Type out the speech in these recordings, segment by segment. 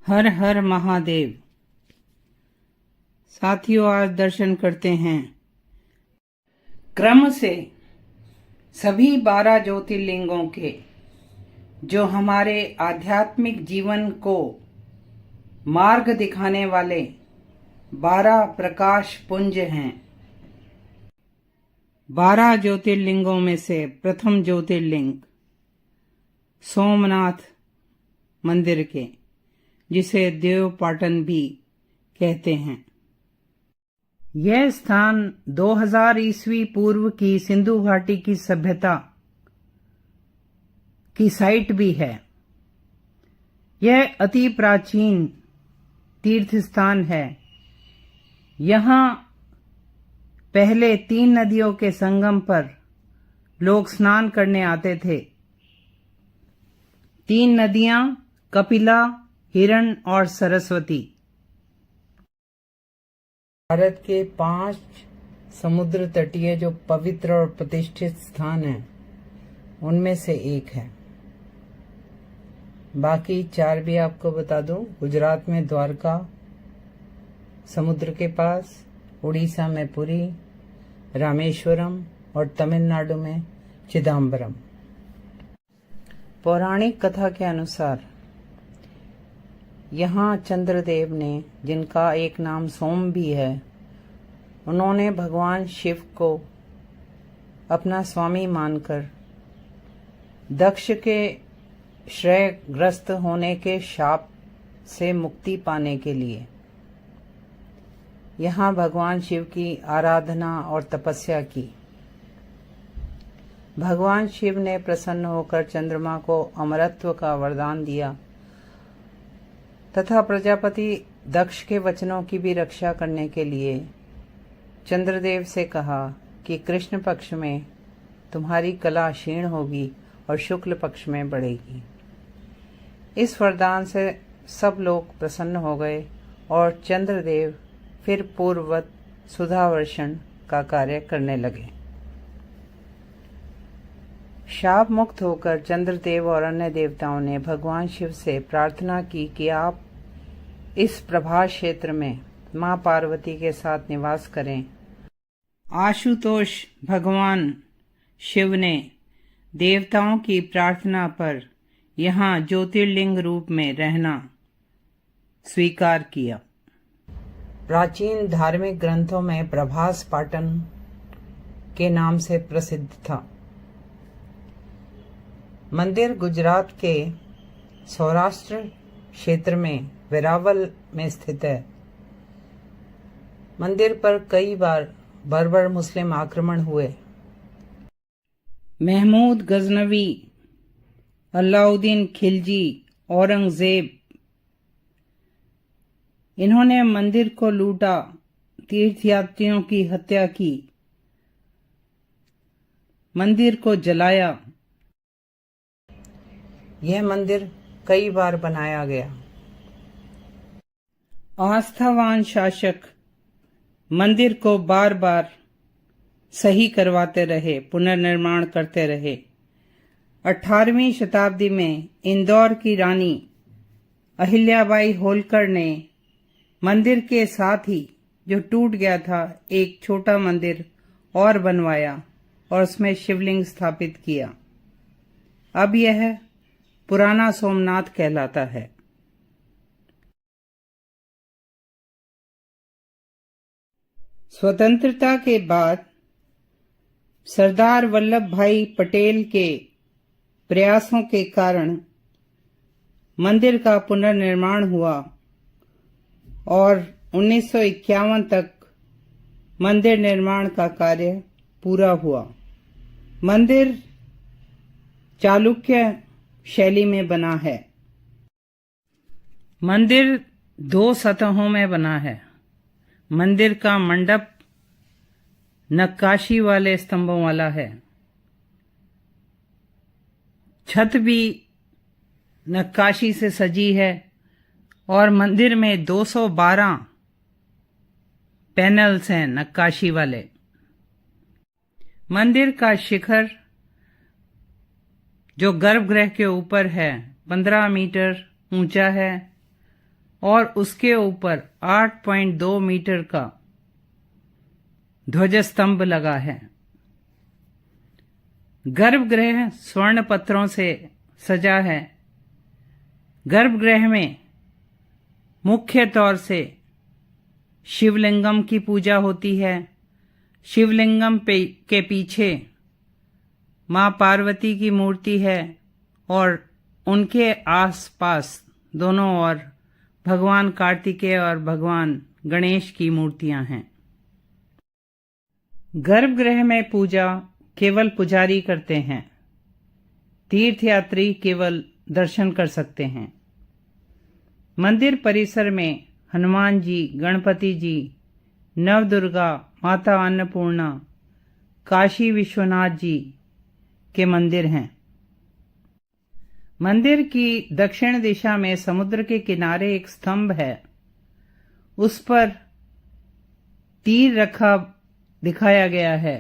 हर हर महादेव। साथियों, आज दर्शन करते हैं क्रम से सभी 12 ज्योतिर्लिंगों के, जो हमारे आध्यात्मिक जीवन को मार्ग दिखाने वाले 12 प्रकाश पुंज हैं। 12 ज्योतिर्लिंगों में से प्रथम ज्योतिर्लिंग सोमनाथ मंदिर के, जिसे देवपाटन भी कहते हैं। यह स्थान 2000 ईस्वी पूर्व की सिंधु घाटी की सभ्यता की साइट भी है। यह अति प्राचीन तीर्थ स्थान है। यहाँ पहले 3 नदियों के संगम पर लोग स्नान करने आते थे। 3 नदियां कपिला, हिरण और सरस्वती। भारत के 5 समुद्र तटीय जो पवित्र और प्रतिष्ठित स्थान हैं, उनमें से एक है। बाकी 4 भी आपको बता दूं। गुजरात में द्वारका समुद्र के पास, उड़ीसा में पुरी, रामेश्वरम और तमिलनाडु में चिदम्बरम। पौराणिक कथा के अनुसार यहाँ चंद्रदेव ने, जिनका एक नाम सोम भी है, उन्होंने भगवान शिव को अपना स्वामी मानकर दक्ष के श्रेयग्रस्त होने के शाप से मुक्ति पाने के लिए यहाँ भगवान शिव की आराधना और तपस्या की। भगवान शिव ने प्रसन्न होकर चंद्रमा को अमरत्व का वरदान दिया तथा प्रजापति दक्ष के वचनों की भी रक्षा करने के लिए चंद्रदेव से कहा कि कृष्ण पक्ष में तुम्हारी कला क्षीण होगी और शुक्ल पक्ष में बढ़ेगी। इस वरदान से सब लोग प्रसन्न हो गए और चंद्रदेव फिर पूर्ववत सुधावर्षण का कार्य करने लगे। शाप मुक्त होकर चंद्रदेव और अन्य देवताओं ने भगवान शिव से प्रार्थना की कि आप इस प्रभास क्षेत्र में मां पार्वती के साथ निवास करें। आशुतोष भगवान शिव ने देवताओं की प्रार्थना पर यहाँ ज्योतिर्लिंग रूप में रहना स्वीकार किया। प्राचीन धार्मिक ग्रंथों में प्रभास पाटन के नाम से प्रसिद्ध था। मंदिर गुजरात के सौराष्ट्र क्षेत्र में वेरावल में स्थित है। मंदिर पर कई बार बर्बर मुस्लिम आक्रमण हुए। महमूद गजनवी, अलाउद्दीन खिलजी, औरंगजेब, इन्होंने मंदिर को लूटा, तीर्थयात्रियों की हत्या की, मंदिर को जलाया। यह मंदिर कई बार बनाया गया। आस्थावान शासक मंदिर को बार बार सही करवाते रहे, पुनर्निर्माण करते रहे। 18वीं शताब्दी में इंदौर की रानी अहिल्याबाई होलकर ने मंदिर के साथ ही, जो टूट गया था, एक छोटा मंदिर और बनवाया और उसमें शिवलिंग स्थापित किया। अब यह पुराना सोमनाथ कहलाता है। स्वतंत्रता के बाद सरदार वल्लभ भाई पटेल के प्रयासों के कारण मंदिर का पुनर्निर्माण हुआ और 1951 तक मंदिर निर्माण का कार्य पूरा हुआ। मंदिर चालुक्य शैली में बना है। मंदिर 2 सतहों में बना है। मंदिर का मंडप नक्काशी वाले स्तंभों वाला है। छत भी नक्काशी से सजी है और मंदिर में 212 पैनल्स हैं नक्काशी वाले। मंदिर का शिखर जो गर्भगृह के ऊपर है 15 मीटर ऊंचा है और उसके ऊपर 8.2 मीटर का ध्वजस्तंभ लगा है। गर्भगृह स्वर्ण पत्रों से सजा है। गर्भगृह में मुख्य तौर से शिवलिंगम की पूजा होती है। शिवलिंगम के पीछे मां पार्वती की मूर्ति है और उनके आसपास दोनों ओर भगवान कार्तिकेय और भगवान गणेश की मूर्तियां हैं। गर्भगृह में पूजा केवल पुजारी करते हैं। तीर्थयात्री केवल दर्शन कर सकते हैं। मंदिर परिसर में हनुमान जी, गणपति जी, नवदुर्गा, माता अन्नपूर्णा, काशी विश्वनाथ जी के मंदिर हैं। मंदिर की दक्षिण दिशा में समुद्र के किनारे एक स्तंभ है। उस पर तीर रखा दिखाया गया है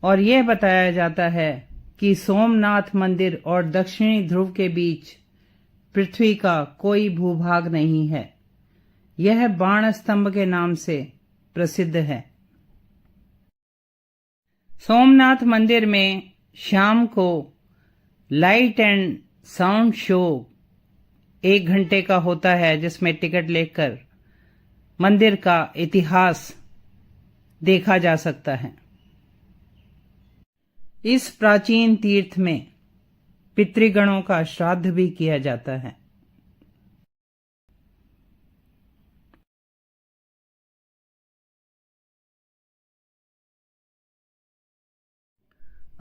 और यह बताया जाता है कि सोमनाथ मंदिर और दक्षिणी ध्रुव के बीच पृथ्वी का कोई भूभाग नहीं है। यह बाण स्तंभ के नाम से प्रसिद्ध है। सोमनाथ मंदिर में शाम को लाइट एंड साउंड शो 1 घंटे का होता है, जिसमें टिकट लेकर मंदिर का इतिहास देखा जा सकता है। इस प्राचीन तीर्थ में पितृगणों का श्राद्ध भी किया जाता है।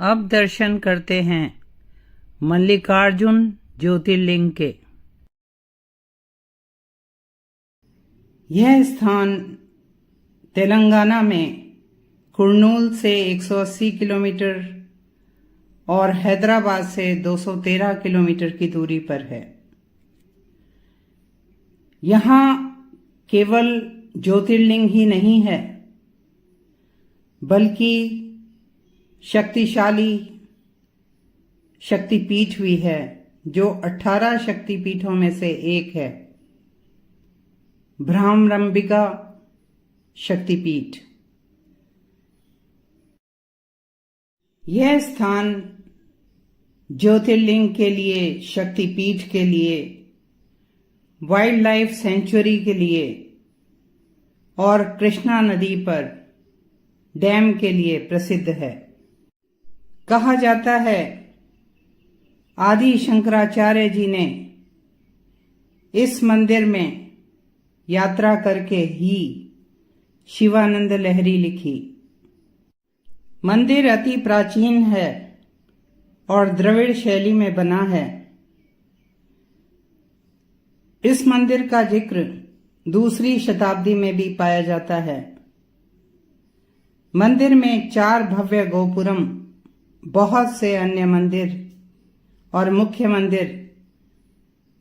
अब दर्शन करते हैं मल्लिकार्जुन ज्योतिर्लिंग के। यह स्थान तेलंगाना में कुर्नूल से 180 किलोमीटर और हैदराबाद से 213 किलोमीटर की दूरी पर है। यहाँ केवल ज्योतिर्लिंग ही नहीं है, बल्कि शक्तिशाली शक्तिपीठ भी है, जो 18 शक्तिपीठों में से एक है, भ्रामरंबिका शक्तिपीठ। यह स्थान ज्योतिर्लिंग के लिए, शक्तिपीठ के लिए, वाइल्ड लाइफ सेंचुरी के लिए और कृष्णा नदी पर डैम के लिए प्रसिद्ध है। कहा जाता है आदि शंकराचार्य जी ने इस मंदिर में यात्रा करके ही शिवानंद लहरी लिखी। मंदिर अति प्राचीन है और द्रविड़ शैली में बना है। इस मंदिर का जिक्र 2री शताब्दी में भी पाया जाता है। मंदिर में 4 भव्य गोपुरम, बहुत से अन्य मंदिर और मुख्य मंदिर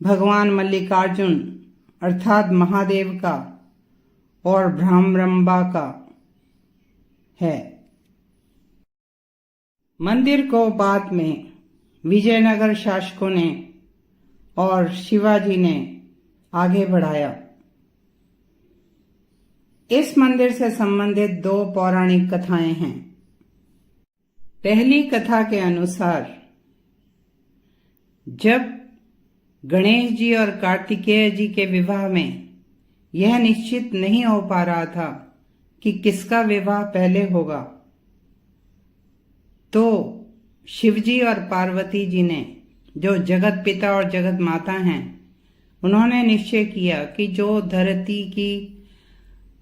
भगवान मल्लिकार्जुन अर्थात महादेव का और भ्रामरंबा का है। मंदिर को बाद में विजयनगर शासकों ने और शिवाजी ने आगे बढ़ाया। इस मंदिर से संबंधित 2 पौराणिक कथाएं हैं। पहली कथा के अनुसार जब गणेश जी और कार्तिकेय जी के विवाह में यह निश्चित नहीं हो पा रहा था कि किसका विवाह पहले होगा, तो शिवजी और पार्वती जी ने, जो जगत पिता और जगत माता हैं, उन्होंने निश्चय किया कि जो धरती की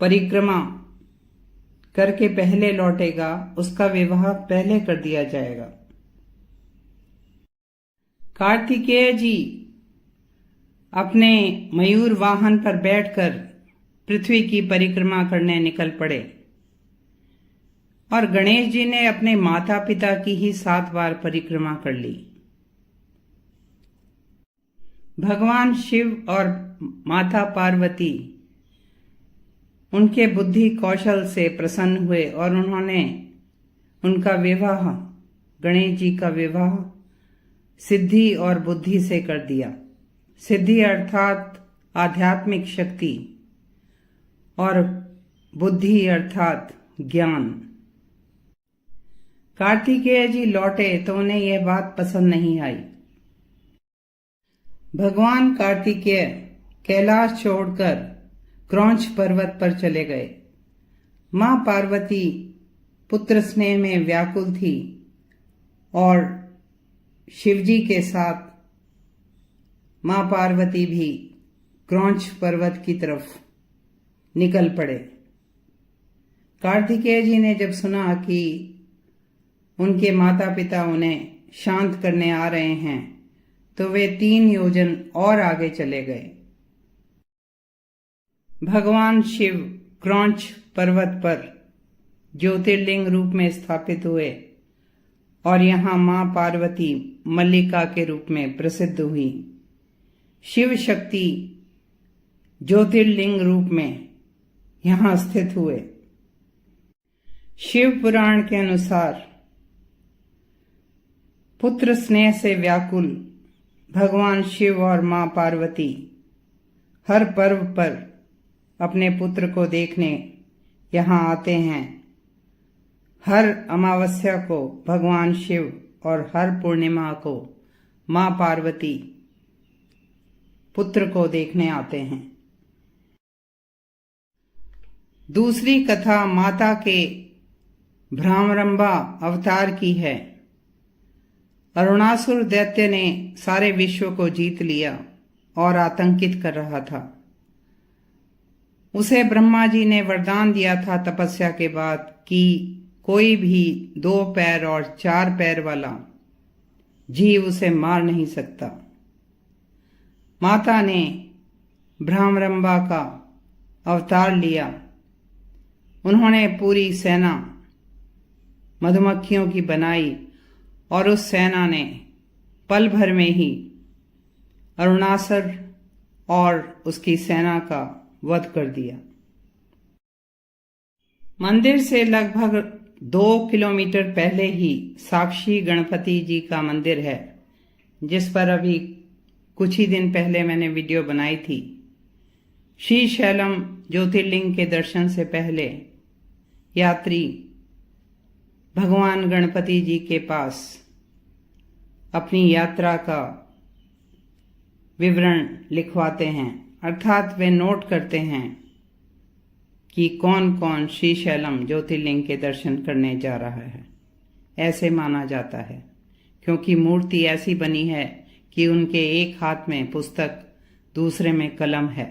परिक्रमा करके पहले लौटेगा उसका विवाह पहले कर दिया जाएगा। कार्तिकेय जी अपने मयूर वाहन पर बैठकर पृथ्वी की परिक्रमा करने निकल पड़े और गणेश जी ने अपने माता पिता की ही 7 बार परिक्रमा कर ली। भगवान शिव और माता पार्वती उनके बुद्धि कौशल से प्रसन्न हुए और उन्होंने उनका विवाह, गणेश जी का विवाह सिद्धि और बुद्धि से कर दिया। सिद्धि अर्थात आध्यात्मिक शक्ति और बुद्धि अर्थात ज्ञान। कार्तिकेय जी लौटे तो उन्हें यह बात पसंद नहीं आई। भगवान कार्तिकेय कैलाश छोड़कर क्रौंच पर्वत पर चले गए। मां पार्वती पुत्र स्नेह में व्याकुल थी और शिवजी के साथ मां पार्वती भी क्रौंच पर्वत की तरफ निकल पड़े। कार्तिकेय जी ने जब सुना कि उनके माता पिता उन्हें शांत करने आ रहे हैं तो वे 3 योजन और आगे चले गए। भगवान शिव क्रौंच पर्वत पर ज्योतिर्लिंग रूप में स्थापित हुए और यहाँ मां पार्वती मल्लिका के रूप में प्रसिद्ध हुई। शिव शक्ति ज्योतिर्लिंग रूप में यहाँ स्थित हुए। शिव पुराण के अनुसार पुत्र स्नेह से व्याकुल भगवान शिव और मां पार्वती हर पर्व पर अपने पुत्र को देखने यहाँ आते हैं। हर अमावस्या को भगवान शिव और हर पूर्णिमा को मां पार्वती पुत्र को देखने आते हैं। दूसरी कथा माता के भ्रामरंभा अवतार की है। अरुणासुर दैत्य ने सारे विश्व को जीत लिया और आतंकित कर रहा था। उसे ब्रह्मा जी ने वरदान दिया था तपस्या के बाद कि कोई भी 2 पैर और 4 पैर वाला जीव उसे मार नहीं सकता। माता ने भ्रामरंभा का अवतार लिया। उन्होंने पूरी सेना मधुमक्खियों की बनाई और उस सेना ने पल भर में ही अरुणासुर और उसकी सेना का वध कर दिया। मंदिर से लगभग 2 किलोमीटर पहले ही साक्षी गणपति जी का मंदिर है, जिस पर अभी कुछ ही दिन पहले मैंने वीडियो बनाई थी। श्रीशैलम ज्योतिर्लिंग के दर्शन से पहले यात्री भगवान गणपति जी के पास अपनी यात्रा का विवरण लिखवाते हैं, अर्थात वे नोट करते हैं कि कौन कौन श्रीशैलम ज्योतिर्लिंग के दर्शन करने जा रहा है। ऐसे माना जाता है क्योंकि मूर्ति ऐसी बनी है कि उनके एक हाथ में पुस्तक, दूसरे में कलम है।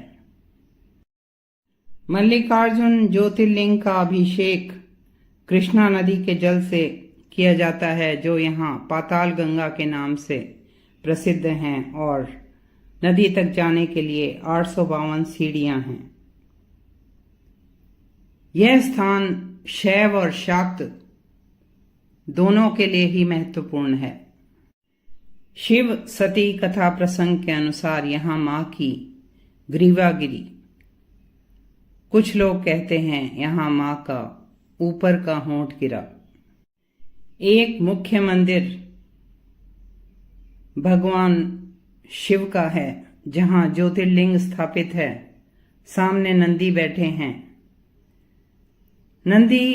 मल्लिकार्जुन ज्योतिर्लिंग का अभिषेक कृष्णा नदी के जल से किया जाता है, जो यहाँ पाताल गंगा के नाम से प्रसिद्ध हैं और नदी तक जाने के लिए 852 सीढ़ियां हैं। यह स्थान शैव और शाक्त दोनों के लिए ही महत्वपूर्ण है। शिव सती कथा प्रसंग के अनुसार यहाँ मां की ग्रीवा गिरी। कुछ लोग कहते हैं यहाँ मां का ऊपर का होंठ गिरा। एक मुख्य मंदिर भगवान शिव का है, जहां ज्योतिर्लिंग स्थापित है। सामने नंदी बैठे हैं। नंदी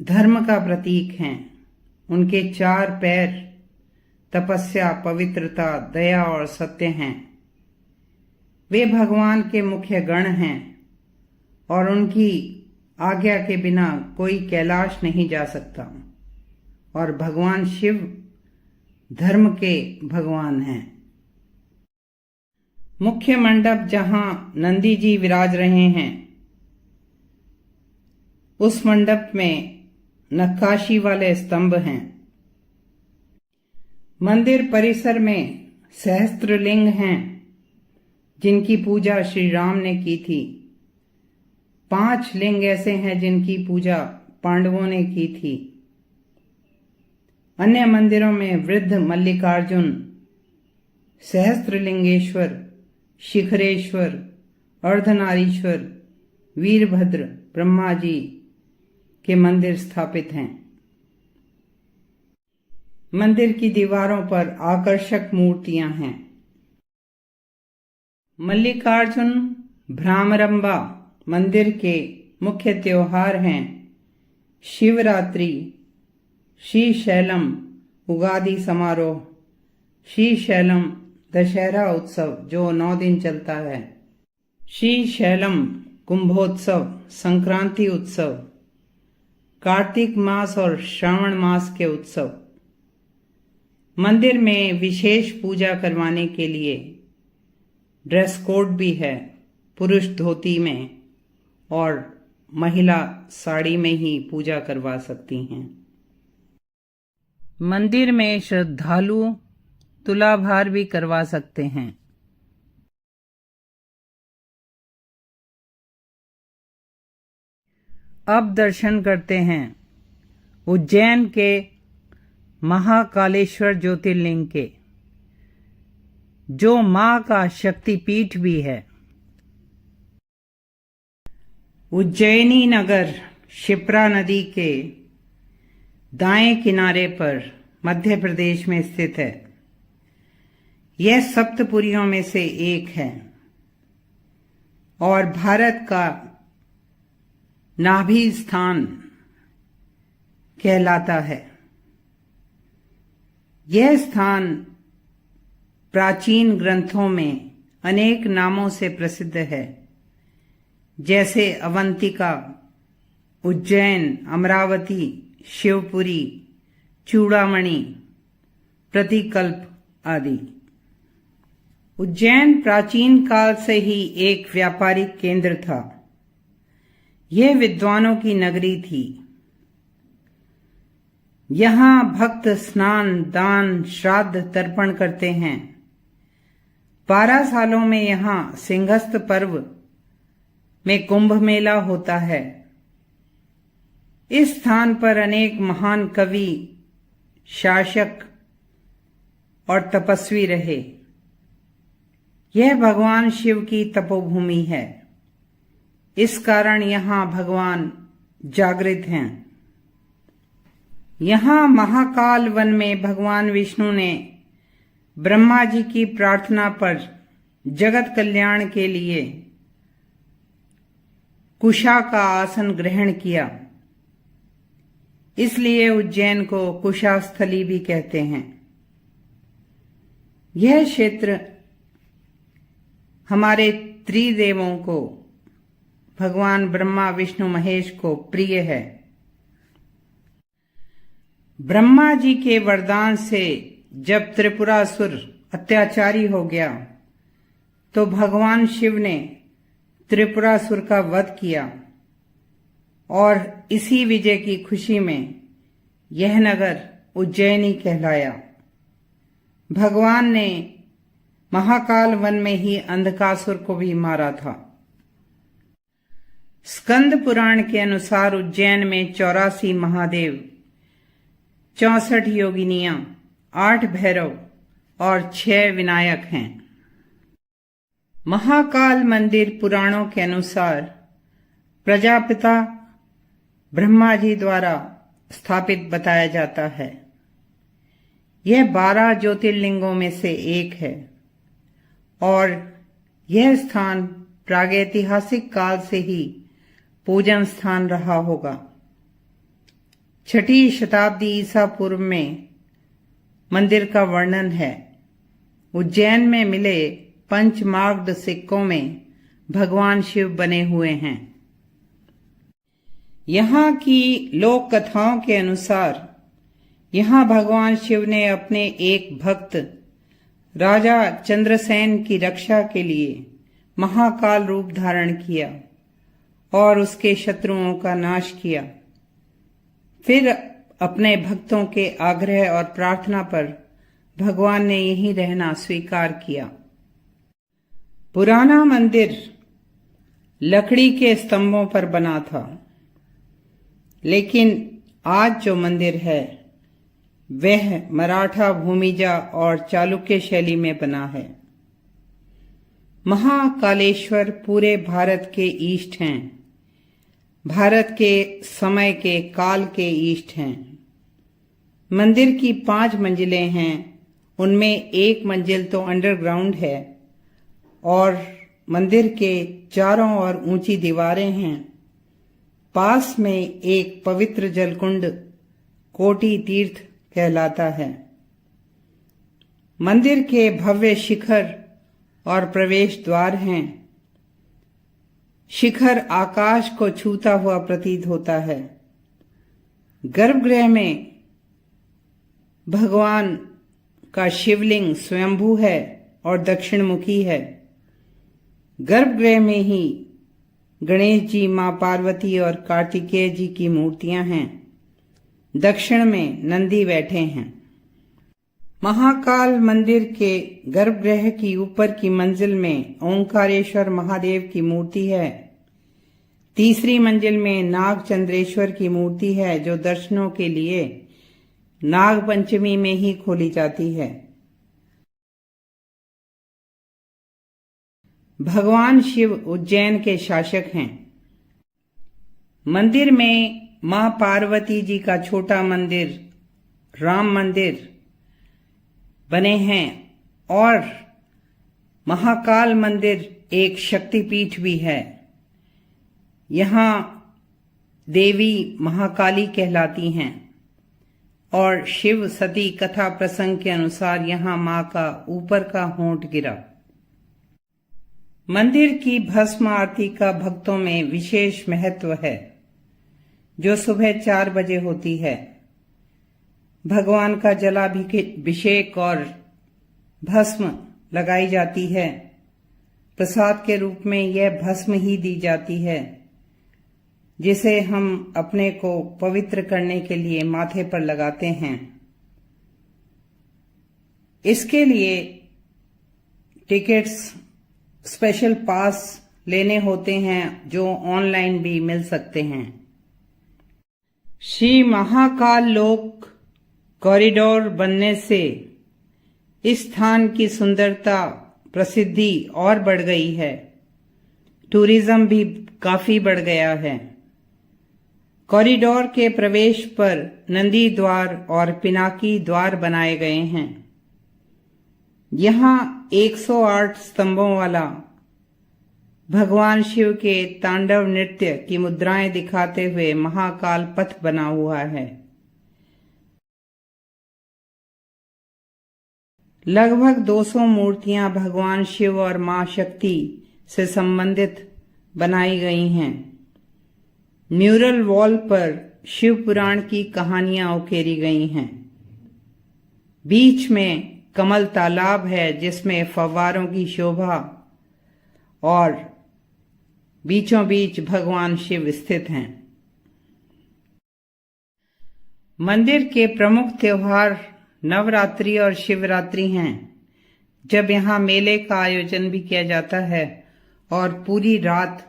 धर्म का प्रतीक हैं। उनके 4 पैर तपस्या, पवित्रता, दया और सत्य हैं। वे भगवान के मुख्य गण हैं और उनकी आज्ञा के बिना कोई कैलाश नहीं जा सकता। और भगवान शिव धर्म के भगवान हैं। मुख्य मंडप जहां नंदी जी विराज रहे हैं, उस मंडप में नक्काशी वाले स्तंभ हैं। मंदिर परिसर में सहस्त्रलिंग हैं, जिनकी पूजा श्री राम ने की थी। 5 लिंग ऐसे हैं जिनकी पूजा पांडवों ने की थी। अन्य मंदिरों में वृद्ध मल्लिकार्जुन, सहस्त्रलिंगेश्वर, शिखरेश्वर, अर्धनारीश्वर, वीरभद्र, ब्रह्मा जी के मंदिर स्थापित हैं। मंदिर की दीवारों पर आकर्षक मूर्तियां हैं। मल्लिकार्जुन भ्रामरंबा मंदिर के मुख्य त्योहार हैं शिवरात्रि, श्रीशैलम उगादि समारोह, श्रीशैलम दशहरा उत्सव जो 9 दिन चलता है, श्रीशैलम कुंभोत्सव, संक्रांति उत्सव, कार्तिक मास और श्रावण मास के उत्सव। मंदिर में विशेष पूजा करवाने के लिए ड्रेस कोड भी है, पुरुष धोती में और महिला साड़ी में ही पूजा करवा सकती हैं। मंदिर में श्रद्धालु तुलाभार भी करवा सकते हैं। अब दर्शन करते हैं उज्जैन के महाकालेश्वर ज्योतिर्लिंग के, जो मां का शक्तिपीठ भी है। उज्जैनी नगर शिप्रा नदी के दाएं किनारे पर मध्य प्रदेश में स्थित है। यह सप्तपुरियों में से एक है और भारत का नाभि स्थान कहलाता है। यह स्थान प्राचीन ग्रंथों में अनेक नामों से प्रसिद्ध है, जैसे अवंतिका, उज्जैन, अमरावती, शिवपुरी, चूड़ामणि, प्रतिकल्प आदि। उज्जैन प्राचीन काल से ही एक व्यापारिक केंद्र था। यह विद्वानों की नगरी थी। यहाँ भक्त स्नान, दान, श्राद्ध तर्पण करते हैं। 12 सालों में यहाँ सिंहस्थ पर्व में कुंभ मेला होता है। इस स्थान पर अनेक महान कवि, शासक और तपस्वी रहे। यह भगवान शिव की तपोभूमि है। इस कारण यहाँ भगवान जागृत हैं। यहाँ महाकाल वन में भगवान विष्णु ने ब्रह्मा जी की प्रार्थना पर जगत कल्याण के लिए कुशा का आसन ग्रहण किया। इसलिए उज्जैन को कुशास्थली भी कहते हैं। यह क्षेत्र हमारे त्रिदेवों को, भगवान ब्रह्मा, विष्णु, महेश को प्रिय है। ब्रह्मा जी के वरदान से जब त्रिपुरासुर अत्याचारी हो गया तो भगवान शिव ने त्रिपुरासुर का वध किया और इसी विजय की खुशी में यह नगर उज्जैनी कहलाया। भगवान ने महाकाल वन में ही अंधकासुर को भी मारा था। स्कंद पुराण के अनुसार उज्जैन में 84 महादेव, 64 योगिनियां, 8 भैरव और 6 विनायक हैं। महाकाल मंदिर पुराणों के अनुसार प्रजापिता ब्रह्मा जी द्वारा स्थापित बताया जाता है। यह 12 ज्योतिर्लिंगों में से एक है और यह स्थान प्रागैतिहासिक काल से ही पूजन स्थान रहा होगा। 6ठी शताब्दी ईसा पूर्व में मंदिर का वर्णन है। उज्जैन में मिले पंचमार्ग सिक्कों में भगवान शिव बने हुए हैं। यहाँ की लोक कथाओं के अनुसार यहाँ भगवान शिव ने अपने एक भक्त राजा चंद्रसेन की रक्षा के लिए महाकाल रूप धारण किया और उसके शत्रुओं का नाश किया। फिर अपने भक्तों के आग्रह और प्रार्थना पर भगवान ने यहीं रहना स्वीकार किया। पुराना मंदिर लकड़ी के स्तंभों पर बना था, लेकिन आज जो मंदिर है वह मराठा, भूमिजा और चालुक्य शैली में बना है। महाकालेश्वर पूरे भारत के ईष्ट हैं। भारत के समय के काल के ईष्ट हैं। मंदिर की 5 मंजिलें हैं। उनमें एक मंजिल तो अंडरग्राउंड है और मंदिर के चारों ओर ऊंची दीवारें हैं। पास में एक पवित्र जलकुंड कोटि तीर्थ कहलाता है। मंदिर के भव्य शिखर और प्रवेश द्वार हैं। शिखर आकाश को छूता हुआ प्रतीत होता है। गर्भगृह में भगवान का शिवलिंग स्वयंभू है और दक्षिणमुखी है। गर्भगृह में ही गणेश जी, मां पार्वती और कार्तिकेय जी की मूर्तियां हैं। दक्षिण में नंदी बैठे हैं। महाकाल मंदिर के गर्भगृह की ऊपर की मंजिल में ओंकारेश्वर महादेव की मूर्ति है। तीसरी मंजिल में नाग चंद्रेश्वर की मूर्ति है, जो दर्शनों के लिए नाग पंचमी में ही खोली जाती है। भगवान शिव उज्जैन के शासक हैं। मंदिर में मां पार्वती जी का छोटा मंदिर, राम मंदिर बने हैं और महाकाल मंदिर एक शक्तिपीठ भी है। यहाँ देवी महाकाली कहलाती हैं और शिव सती कथा प्रसंग के अनुसार यहाँ मां का ऊपर का होंठ गिरा। मंदिर की भस्म आरती का भक्तों में विशेष महत्व है, जो सुबह 4 बजे होती है। भगवान का जलाभिषेक और भस्म लगाई जाती है। प्रसाद के रूप में यह भस्म ही दी जाती है, जिसे हम अपने को पवित्र करने के लिए माथे पर लगाते हैं। इसके लिए टिकट्स, स्पेशल पास लेने होते हैं, जो ऑनलाइन भी मिल सकते हैं। श्री महाकाल लोक कॉरिडोर बनने से इस स्थान की सुंदरता, प्रसिद्धि और बढ़ गई है। टूरिज्म भी काफी बढ़ गया है। कॉरिडोर के प्रवेश पर नंदी द्वार और पिनाकी द्वार बनाए गए हैं। यहाँ 108 स्तंभों वाला भगवान शिव के तांडव नृत्य की मुद्राएं दिखाते हुए महाकाल पथ बना हुआ है। लगभग 200 मूर्तियां भगवान शिव और मां शक्ति से संबंधित बनाई गई हैं। म्यूरल वॉल पर शिव पुराण की कहानियां उकेरी गई हैं। बीच में कमल तालाब है, जिसमें फव्वारों की शोभा, और बीचों बीच भगवान शिव स्थित हैं। मंदिर के प्रमुख त्योहार नवरात्रि और शिवरात्रि हैं, जब यहाँ मेले का आयोजन भी किया जाता है और पूरी रात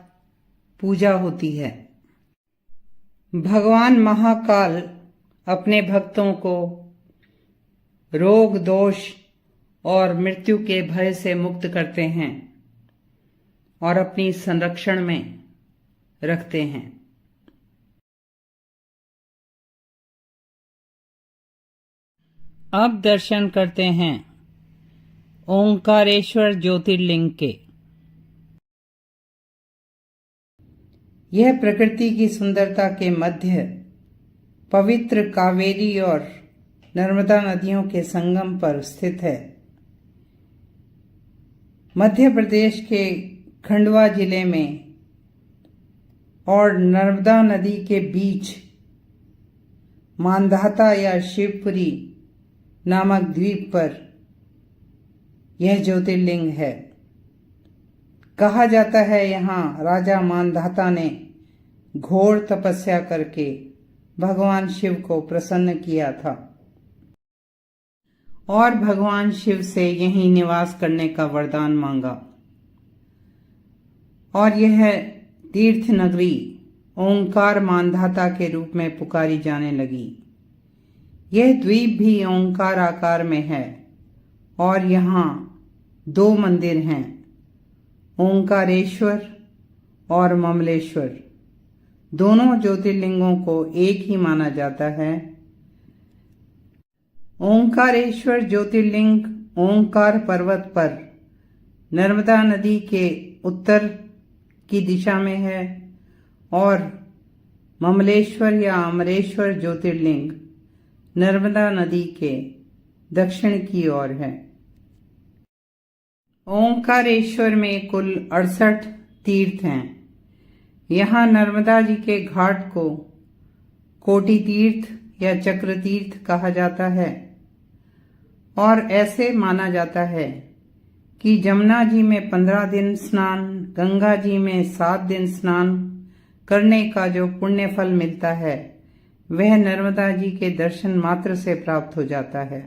पूजा होती है। भगवान महाकाल अपने भक्तों को रोग, दोष और मृत्यु के भय से मुक्त करते हैं और अपनी संरक्षण में रखते हैं। अब दर्शन करते हैं ओंकारेश्वर ज्योतिर्लिंग के। यह प्रकृति की सुंदरता के मध्य पवित्र कावेरी और नर्मदा नदियों के संगम पर स्थित है। मध्य प्रदेश के खंडवा जिले में और नर्मदा नदी के बीच मांधाता या शिवपुरी नामक द्वीप पर यह ज्योतिर्लिंग है। कहा जाता है यहाँ राजा मांधाता ने घोर तपस्या करके भगवान शिव को प्रसन्न किया था और भगवान शिव से यहीं निवास करने का वरदान मांगा और यह तीर्थ नगरी ओंकार मांधाता के रूप में पुकारी जाने लगी। यह द्वीप भी ओंकार आकार में है और यहाँ 2 मंदिर हैं, ओंकारेश्वर और ममलेश्वर। दोनों ज्योतिर्लिंगों को एक ही माना जाता है। ओंकारेश्वर ज्योतिर्लिंग ओंकार पर्वत पर नर्मदा नदी के उत्तर की दिशा में है और ममलेश्वर या अमरेश्वर ज्योतिर्लिंग नर्मदा नदी के दक्षिण की ओर है। ओंकारेश्वर में कुल 68 तीर्थ हैं। यहाँ नर्मदा जी के घाट को कोटि तीर्थ या चक्र तीर्थ कहा जाता है और ऐसे माना जाता है कि जमुना जी में 15 दिन स्नान, गंगा जी में 7 दिन स्नान करने का जो पुण्य फल मिलता है वह नर्मदा जी के दर्शन मात्र से प्राप्त हो जाता है।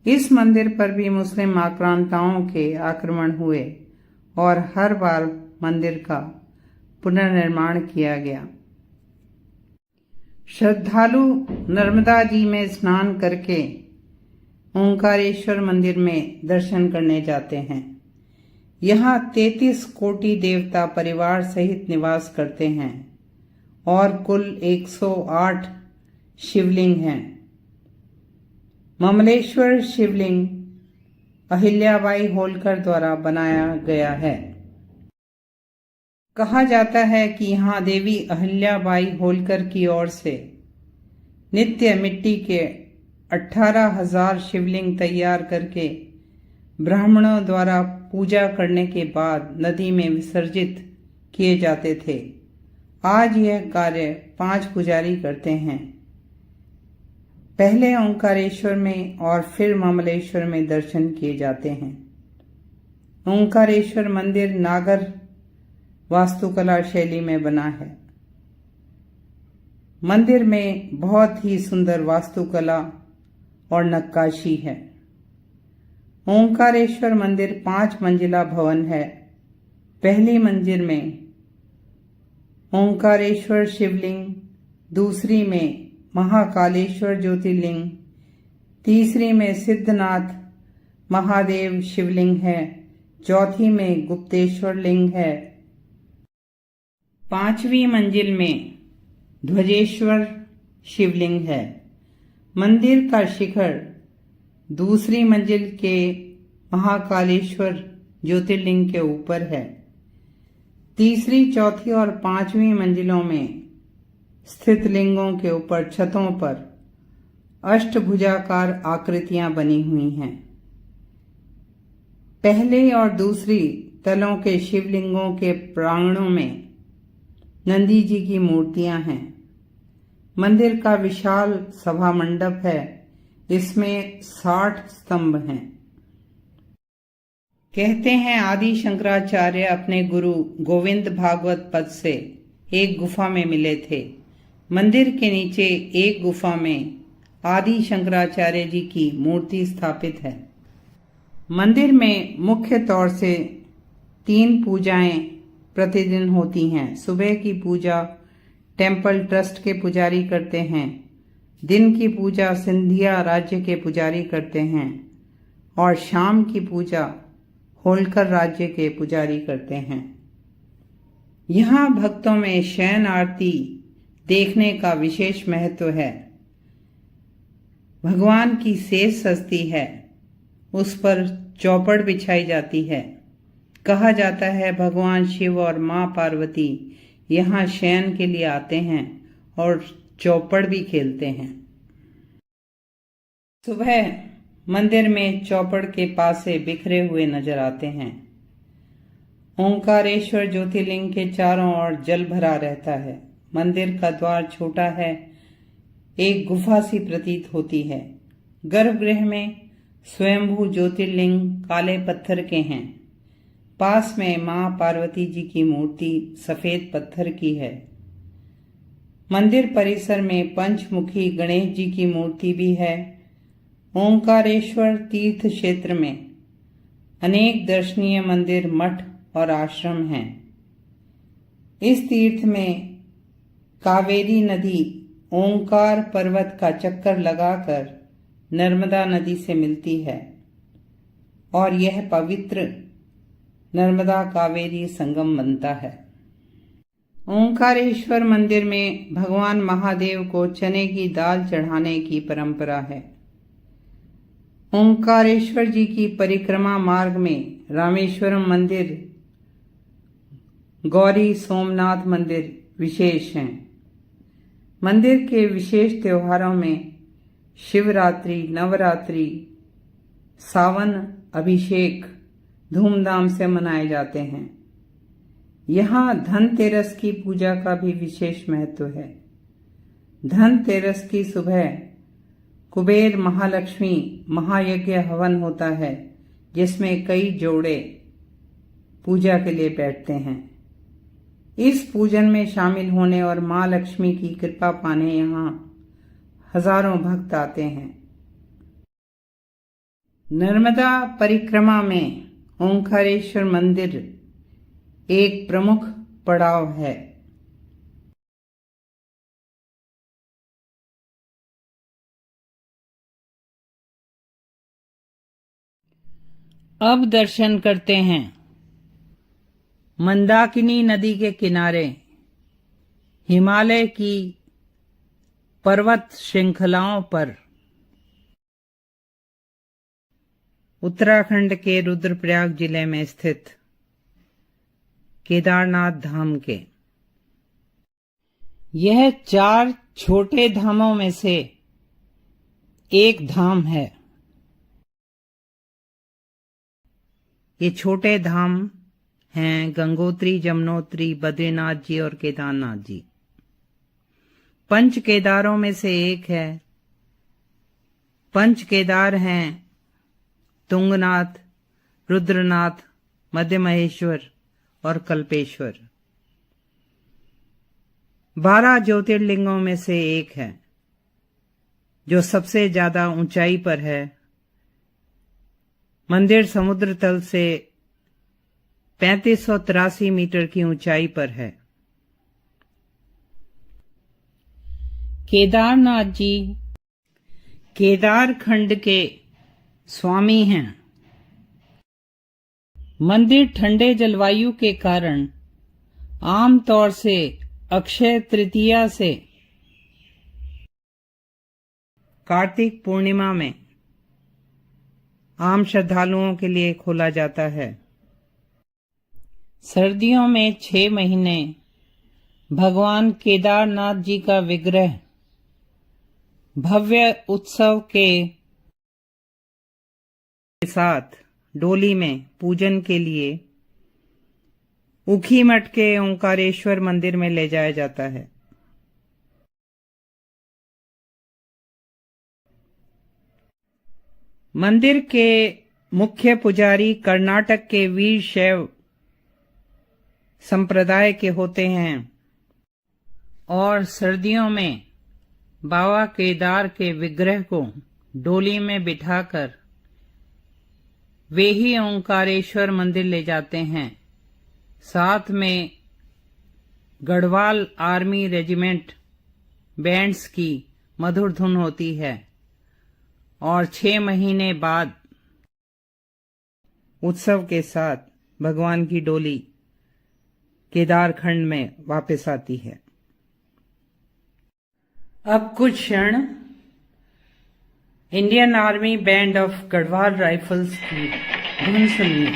इस मंदिर पर भी मुस्लिम आक्रांताओं के आक्रमण हुए और हर बार मंदिर का पुनर्निर्माण किया गया। श्रद्धालु नर्मदा जी में स्नान करके ओंकारेश्वर मंदिर में दर्शन करने जाते हैं। यहाँ 33 कोटि देवता परिवार सहित निवास करते हैं और कुल 108 शिवलिंग हैं। ममलेश्वर शिवलिंग अहिल्याबाई होलकर द्वारा बनाया गया है। कहा जाता है कि यहाँ देवी अहिल्याबाई होलकर की ओर से नित्य मिट्टी के 18,000 शिवलिंग तैयार करके ब्राह्मणों द्वारा पूजा करने के बाद नदी में विसर्जित किए जाते थे। आज यह कार्य 5 पुजारी करते हैं। पहले ओंकारेश्वर में और फिर ममलेश्वर में दर्शन किए जाते हैं। ओंकारेश्वर मंदिर नागर वास्तुकला शैली में बना है। मंदिर में बहुत ही सुंदर वास्तुकला और नक्काशी है। ओंकारेश्वर मंदिर 5 मंजिला भवन है। पहली मंजिल में ओंकारेश्वर शिवलिंग, दूसरी में महाकालेश्वर ज्योतिर्लिंग, तीसरी में सिद्धनाथ महादेव शिवलिंग है, चौथी में गुप्तेश्वर लिंग है, 5वीं मंजिल में ध्वजेश्वर शिवलिंग है। मंदिर का शिखर दूसरी मंजिल के महाकालेश्वर ज्योतिर्लिंग के ऊपर है। तीसरी, चौथी और 5वीं मंजिलों में स्थित लिंगों के ऊपर छतों पर अष्टभुजाकार आकृतियां बनी हुई हैं। पहले और दूसरी तलों के शिवलिंगों के प्रांगणों में नंदी जी की मूर्तियां हैं। मंदिर का विशाल सभा मंडप है। इसमें 60 स्तंभ हैं। कहते हैं आदि शंकराचार्य अपने गुरु गोविंद भागवत पद से एक गुफा में मिले थे। मंदिर के नीचे एक गुफा में आदि शंकराचार्य जी की मूर्ति स्थापित है। मंदिर में मुख्य तौर से 3 पूजाएं प्रतिदिन होती हैं। सुबह की पूजा टेम्पल ट्रस्ट के पुजारी करते हैं। दिन की पूजा सिंधिया राज्य के पुजारी करते हैं और शाम की पूजा होलकर राज्य के पुजारी करते हैं। यहाँ भक्तों में शयन आरती देखने का विशेष महत्व है। भगवान की सेज सजती है, उस पर चौपड़ बिछाई जाती है। कहा जाता है भगवान शिव और मां पार्वती यहाँ शयन के लिए आते हैं और चौपड़ भी खेलते हैं। सुबह मंदिर में चौपड़ के पासे बिखरे हुए नजर आते हैं। ओंकारेश्वर ज्योतिर्लिंग के चारों ओर जल भरा रहता है। मंदिर का द्वार छोटा है, एक गुफा सी प्रतीत होती है। गर्भगृह में स्वयंभू ज्योतिर्लिंग काले पत्थर के हैं। पास में मां पार्वती जी की मूर्ति सफेद पत्थर की है। मंदिर परिसर में पंचमुखी गणेश जी की मूर्ति भी है। ओंकारेश्वर तीर्थ क्षेत्र में अनेक दर्शनीय मंदिर, मठ और आश्रम हैं। इस तीर्थ में कावेरी नदी ओंकार पर्वत का चक्कर लगाकर नर्मदा नदी से मिलती है और यह पवित्र नर्मदा कावेरी संगम बनता है। ओंकारेश्वर मंदिर में भगवान महादेव को चने की दाल चढ़ाने की परंपरा है। ओंकारेश्वर जी की परिक्रमा मार्ग में रामेश्वरम मंदिर, गौरी सोमनाथ मंदिर विशेष हैं। मंदिर के विशेष त्योहारों में शिवरात्रि, नवरात्रि, सावन अभिषेक धूमधाम से मनाए जाते हैं। यहाँ धनतेरस की पूजा का भी विशेष महत्व है। धनतेरस की सुबह कुबेर महालक्ष्मी महायज्ञ हवन होता है, जिसमें कई जोड़े पूजा के लिए बैठते हैं। इस पूजन में शामिल होने और मां लक्ष्मी की कृपा पाने यहाँ हजारों भक्त आते हैं। नर्मदा परिक्रमा में ओंकारेश्वर मंदिर एक प्रमुख पड़ाव है। अब दर्शन करते हैं मंदाकिनी नदी के किनारे हिमालय की पर्वत श्रृंखलाओं पर उत्तराखंड के रुद्रप्रयाग जिले में स्थित केदारनाथ धाम के। यह 4 छोटे धामों में से एक धाम है। ये छोटे धाम हैं गंगोत्री, यमुनोत्री, बद्रीनाथ जी और केदारनाथ जी। 5 केदारों में से एक है। 5 केदार हैं तुंगनाथ, रुद्रनाथ, मध्य महेश्वर और कल्पेश्वर। 12 ज्योतिर्लिंगों में से एक है, जो सबसे ज्यादा ऊंचाई पर है। मंदिर समुद्र तल से 3583 मीटर की ऊंचाई पर है। केदारनाथ जी केदार खंड के स्वामी हैं। मंदिर ठंडे जलवायु के कारण आमतौर से अक्षय तृतीया से कार्तिक पूर्णिमा में आम श्रद्धालुओं के लिए खोला जाता है। सर्दियों में 6 महीने भगवान केदारनाथ जी का विग्रह भव्य उत्सव के साथ डोली में पूजन के लिए ऊखीमठ के ओंकारेश्वर मंदिर में ले जाया जाता है। मंदिर के मुख्य पुजारी कर्नाटक के वीर शैव संप्रदाय के होते हैं और सर्दियों में बाबा केदार के विग्रह को डोली में बिठाकर वे ही ओंकारेश्वर मंदिर ले जाते हैं। साथ में गढ़वाल आर्मी रेजिमेंट बैंड्स की मधुर धुन होती है और 6 महीने बाद उत्सव के साथ भगवान की डोली केदारखंड में वापस आती है। अब कुछ क्षण Indian army band of Garhwal rifles की धुन सुनिए।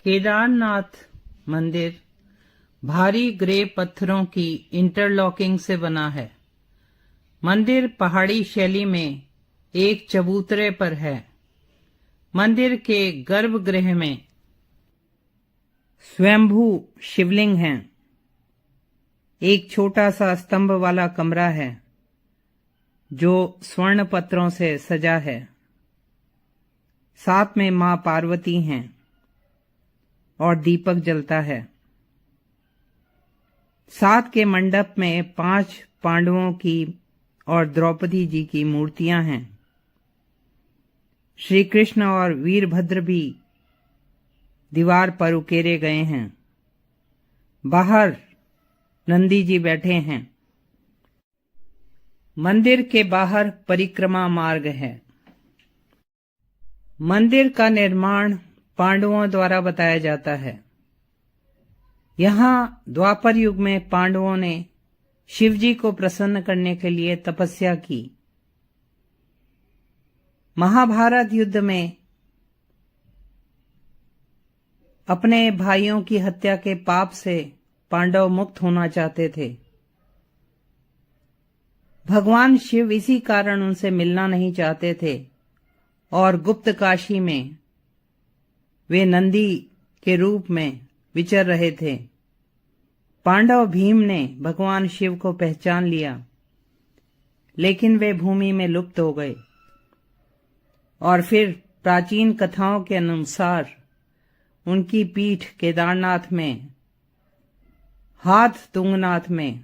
केदारनाथ मंदिर भारी ग्रे पत्थरों की इंटरलॉकिंग से बना है। मंदिर पहाड़ी शैली में एक चबूतरे पर है। मंदिर के गर्भगृह में स्वयंभू शिवलिंग हैं। एक छोटा सा स्तंभ वाला कमरा है जो स्वर्ण पत्रों से सजा है। साथ में मां पार्वती हैं और दीपक जलता है। साथ के मंडप में 5 पांडवों की और द्रौपदी जी की मूर्तियां हैं। श्री कृष्ण और वीरभद्र भी दीवार पर उकेरे गए हैं। बाहर नंदी जी बैठे हैं। मंदिर के बाहर परिक्रमा मार्ग है। मंदिर का निर्माण पांडवों द्वारा बताया जाता है। यहाँ द्वापर युग में पांडवों ने शिवजी को प्रसन्न करने के लिए तपस्या की। महाभारत युद्ध में अपने भाइयों की हत्या के पाप से पांडव मुक्त होना चाहते थे। भगवान शिव इसी कारण उनसे मिलना नहीं चाहते थे और गुप्त काशी में वे नंदी के रूप में विचर रहे थे। पांडव भीम ने भगवान शिव को पहचान लिया, लेकिन वे भूमि में लुप्त हो गए और फिर प्राचीन कथाओं के अनुसार उनकी पीठ केदारनाथ में, हाथ तुंगनाथ में,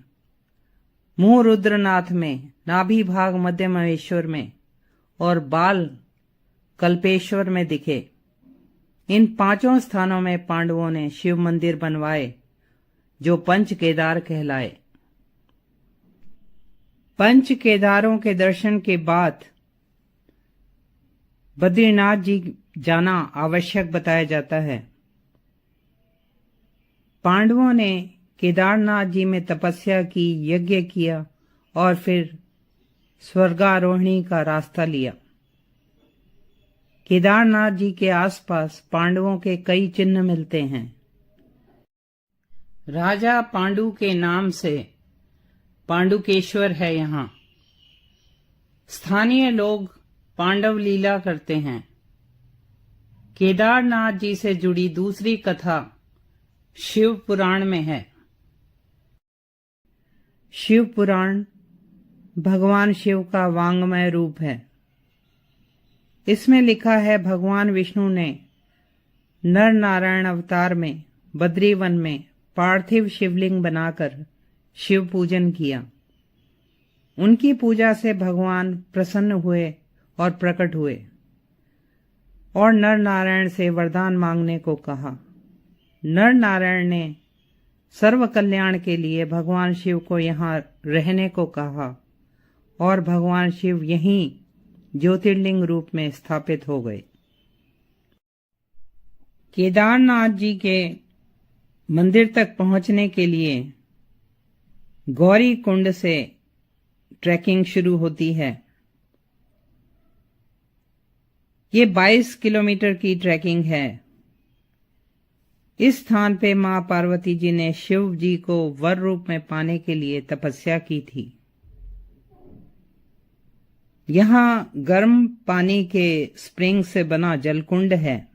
मुंह रुद्रनाथ में, नाभि भाग मध्य महेश्वर में और बाल कल्पेश्वर में दिखे। इन 5 स्थानों में पांडवों ने शिव मंदिर बनवाए जो पंच केदार कहलाए। पंच केदारों के दर्शन के बाद बद्रीनाथ जी जाना आवश्यक बताया जाता है। पांडवों ने केदारनाथ जी में तपस्या की, यज्ञ किया और फिर स्वर्गारोहणी का रास्ता लिया। केदारनाथ जी के आसपास पांडवों के कई चिन्ह मिलते हैं। राजा पांडु के नाम से पांडुकेश्वर है। यहाँ स्थानीय लोग पांडव लीला करते हैं। केदारनाथ जी से जुड़ी दूसरी कथा शिव पुराण में है। शिव पुराण भगवान शिव का वांग्मय रूप है। इसमें लिखा है, भगवान विष्णु ने नर नारायण अवतार में बद्रीवन में पार्थिव शिवलिंग बनाकर शिव पूजन किया। उनकी पूजा से भगवान प्रसन्न हुए और प्रकट हुए और नर नारायण से वरदान मांगने को कहा। नर नारायण ने सर्व कल्याण के लिए भगवान शिव को यहाँ रहने को कहा और भगवान शिव यहीं ज्योतिर्लिंग रूप में स्थापित हो गए। केदारनाथ जी के मंदिर तक पहुंचने के लिए गौरी कुंड से ट्रैकिंग शुरू होती है। ये 22 किलोमीटर की ट्रैकिंग है। इस स्थान पे मां पार्वती जी ने शिव जी को वर रूप में पाने के लिए तपस्या की थी। यहाँ गर्म पानी के स्प्रिंग से बना जलकुंड है,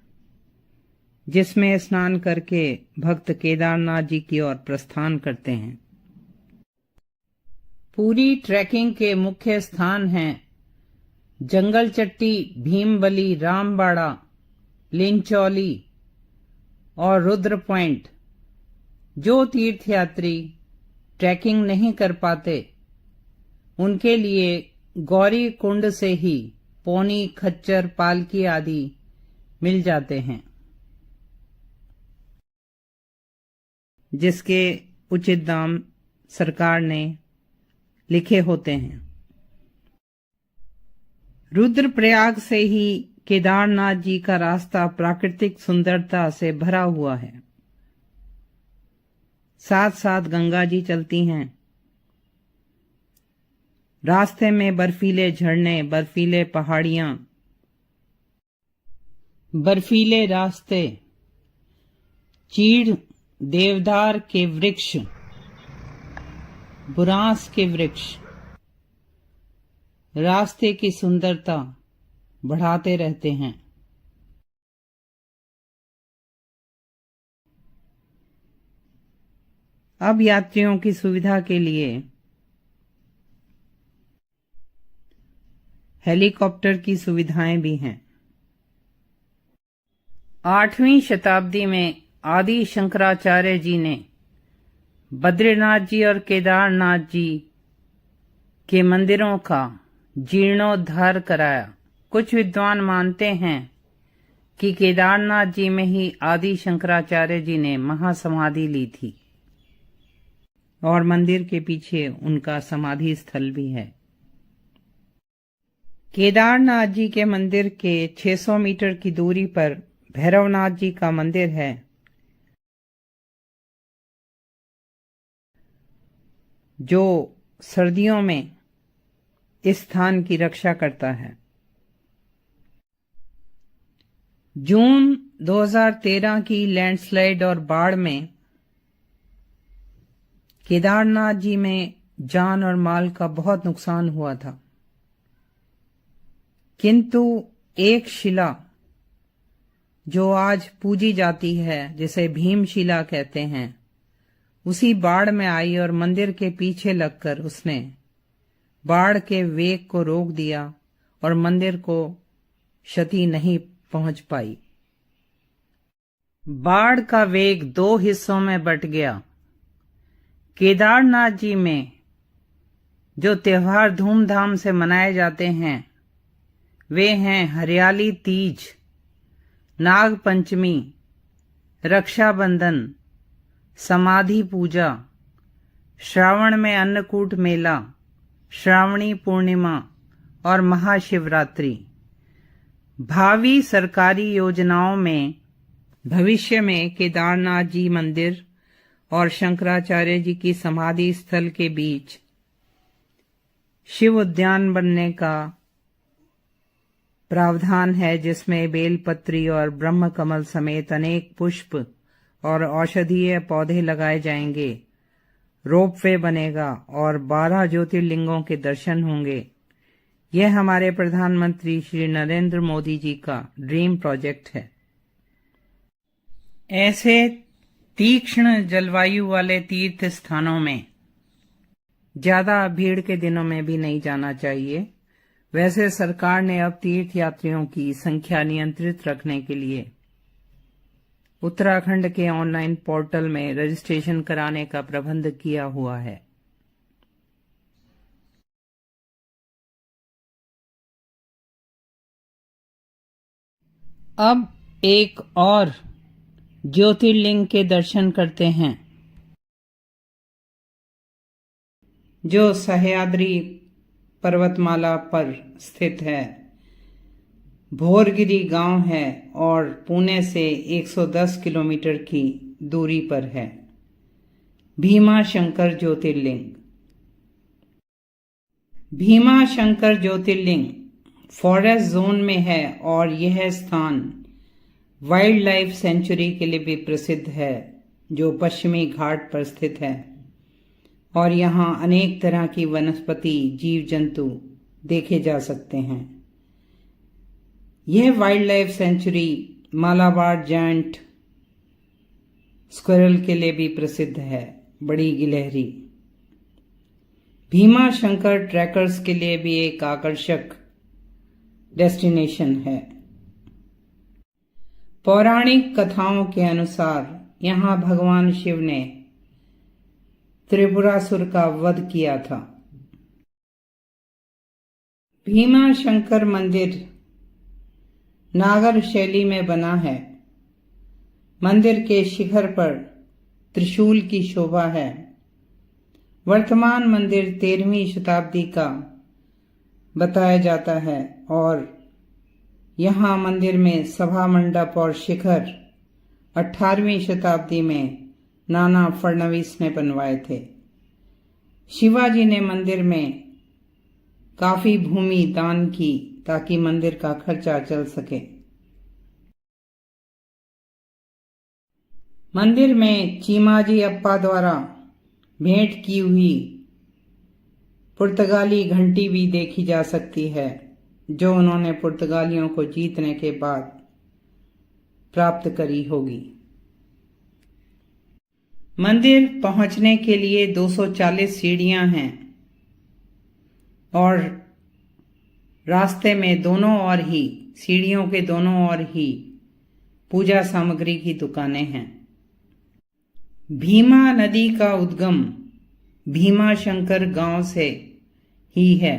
जिसमें स्नान करके भक्त केदारनाथ जी की ओर प्रस्थान करते हैं। पूरी ट्रैकिंग के मुख्य स्थान हैं जंगल चट्टी, भीमबली, रामबाड़ा, लिंचौली और रुद्र पॉइंट। जो तीर्थयात्री ट्रैकिंग नहीं कर पाते उनके लिए गौरी कुंड से ही पौनी, खच्चर, पालकी आदि मिल जाते हैं, जिसके उचित दाम सरकार ने लिखे होते हैं। रुद्रप्रयाग से ही केदारनाथ जी का रास्ता प्राकृतिक सुंदरता से भरा हुआ है। साथ साथ गंगा जी चलती हैं। रास्ते में बर्फीले झरने, बर्फीले पहाड़ियां, बर्फीले रास्ते, चीड़, देवदार के वृक्ष, बुरांस के वृक्ष रास्ते की सुंदरता बढ़ाते रहते हैं। अब यात्रियों की सुविधा के लिए हेलीकॉप्टर की सुविधाएं भी हैं। 8वीं शताब्दी में आदि शंकराचार्य जी ने बद्रीनाथ जी और केदारनाथ जी के मंदिरों का जीर्णोद्धार कराया। कुछ विद्वान मानते हैं कि केदारनाथ जी में ही आदि शंकराचार्य जी ने महासमाधि ली थी और मंदिर के पीछे उनका समाधि स्थल भी है। केदारनाथ जी के मंदिर के 600 मीटर की दूरी पर भैरवनाथ जी का मंदिर है, जो सर्दियों में इस स्थान की रक्षा करता है। जून 2013 की लैंडस्लाइड और बाढ़ में केदारनाथ जी में जान और माल का बहुत नुकसान हुआ था, किंतु एक शिला जो आज पूजी जाती है, जिसे भीमशिला कहते हैं, उसी बाढ़ में आई और मंदिर के पीछे लगकर उसने बाढ़ के वेग को रोक दिया और मंदिर को क्षति नहीं पहुंच पाई। बाढ़ का वेग 2 हिस्सों में बंट गया। केदारनाथ जी में जो त्योहार धूमधाम से मनाए जाते हैं वे हैं हरियाली तीज, नाग पंचमी, रक्षाबंधन, समाधि पूजा, श्रावण में अन्नकूट मेला, श्रावणी पूर्णिमा और महाशिवरात्रि। भावी सरकारी योजनाओं में भविष्य में केदारनाथ जी मंदिर और शंकराचार्य जी की समाधि स्थल के बीच शिव उद्यान बनने का प्रावधान है, जिसमें बेलपत्री और ब्रह्म कमल समेत अनेक पुष्प और औषधीय पौधे लगाए जाएंगे। रोपवे बनेगा और 12 ज्योतिर्लिंगों के दर्शन होंगे। यह हमारे प्रधानमंत्री श्री नरेंद्र मोदी जी का ड्रीम प्रोजेक्ट है। ऐसे तीक्ष्ण जलवायु वाले तीर्थ स्थानों में ज्यादा भीड़ के दिनों में भी नहीं जाना चाहिए। वैसे सरकार ने अब तीर्थ यात्रियों की संख्या नियंत्रित रखने के लिए उत्तराखंड के ऑनलाइन पोर्टल में रजिस्ट्रेशन कराने का प्रबंध किया हुआ है। अब एक और ज्योतिर्लिंग के दर्शन करते हैं, जो सह्याद्री पर्वतमाला पर स्थित है। भोरगिरी गांव है और पुणे से 110 किलोमीटर की दूरी पर है। भीमा शंकर ज्योतिर्लिंग। भीमा शंकर ज्योतिर्लिंग फॉरेस्ट जोन में है और यह स्थान वाइल्ड लाइफ सेंचुरी के लिए भी प्रसिद्ध है, जो पश्चिमी घाट पर स्थित है और यहाँ अनेक तरह की वनस्पति, जीव जंतु देखे जा सकते हैं। यह wild life sanctuary Malabar giant squirrel के लिए भी प्रसिद्ध है, बड़ी गिलहरी। भीमा शंकर ट्रैकर्स के लिए भी एक आकर्षक डेस्टिनेशन है। पौराणिक कथाओं के अनुसार यहाँ भगवान शिव ने त्रिपुरासुर का वध किया था। भीमा शंकर मंदिर नागर शैली में बना है। मंदिर के शिखर पर त्रिशूल की शोभा है। वर्तमान मंदिर 13वीं शताब्दी का बताया जाता है और यहाँ मंदिर में सभा मंडप और शिखर 18वीं शताब्दी में नाना फडणवीस ने बनवाए थे। शिवाजी ने मंदिर में काफी भूमि दान की ताकि मंदिर का खर्चा चल सके। मंदिर में चीमाजी अप्पा द्वारा भेंट की हुई पुर्तगाली घंटी भी देखी जा सकती है, जो उन्होंने पुर्तगालियों को जीतने के बाद प्राप्त करी होगी। मंदिर पहुंचने के लिए 240 सीढ़ियां हैं और रास्ते में दोनों ओर ही, सीढ़ियों के दोनों ओर ही पूजा सामग्री की दुकानें हैं। भीमा नदी का उद्गम भीमा शंकर गांव से ही है।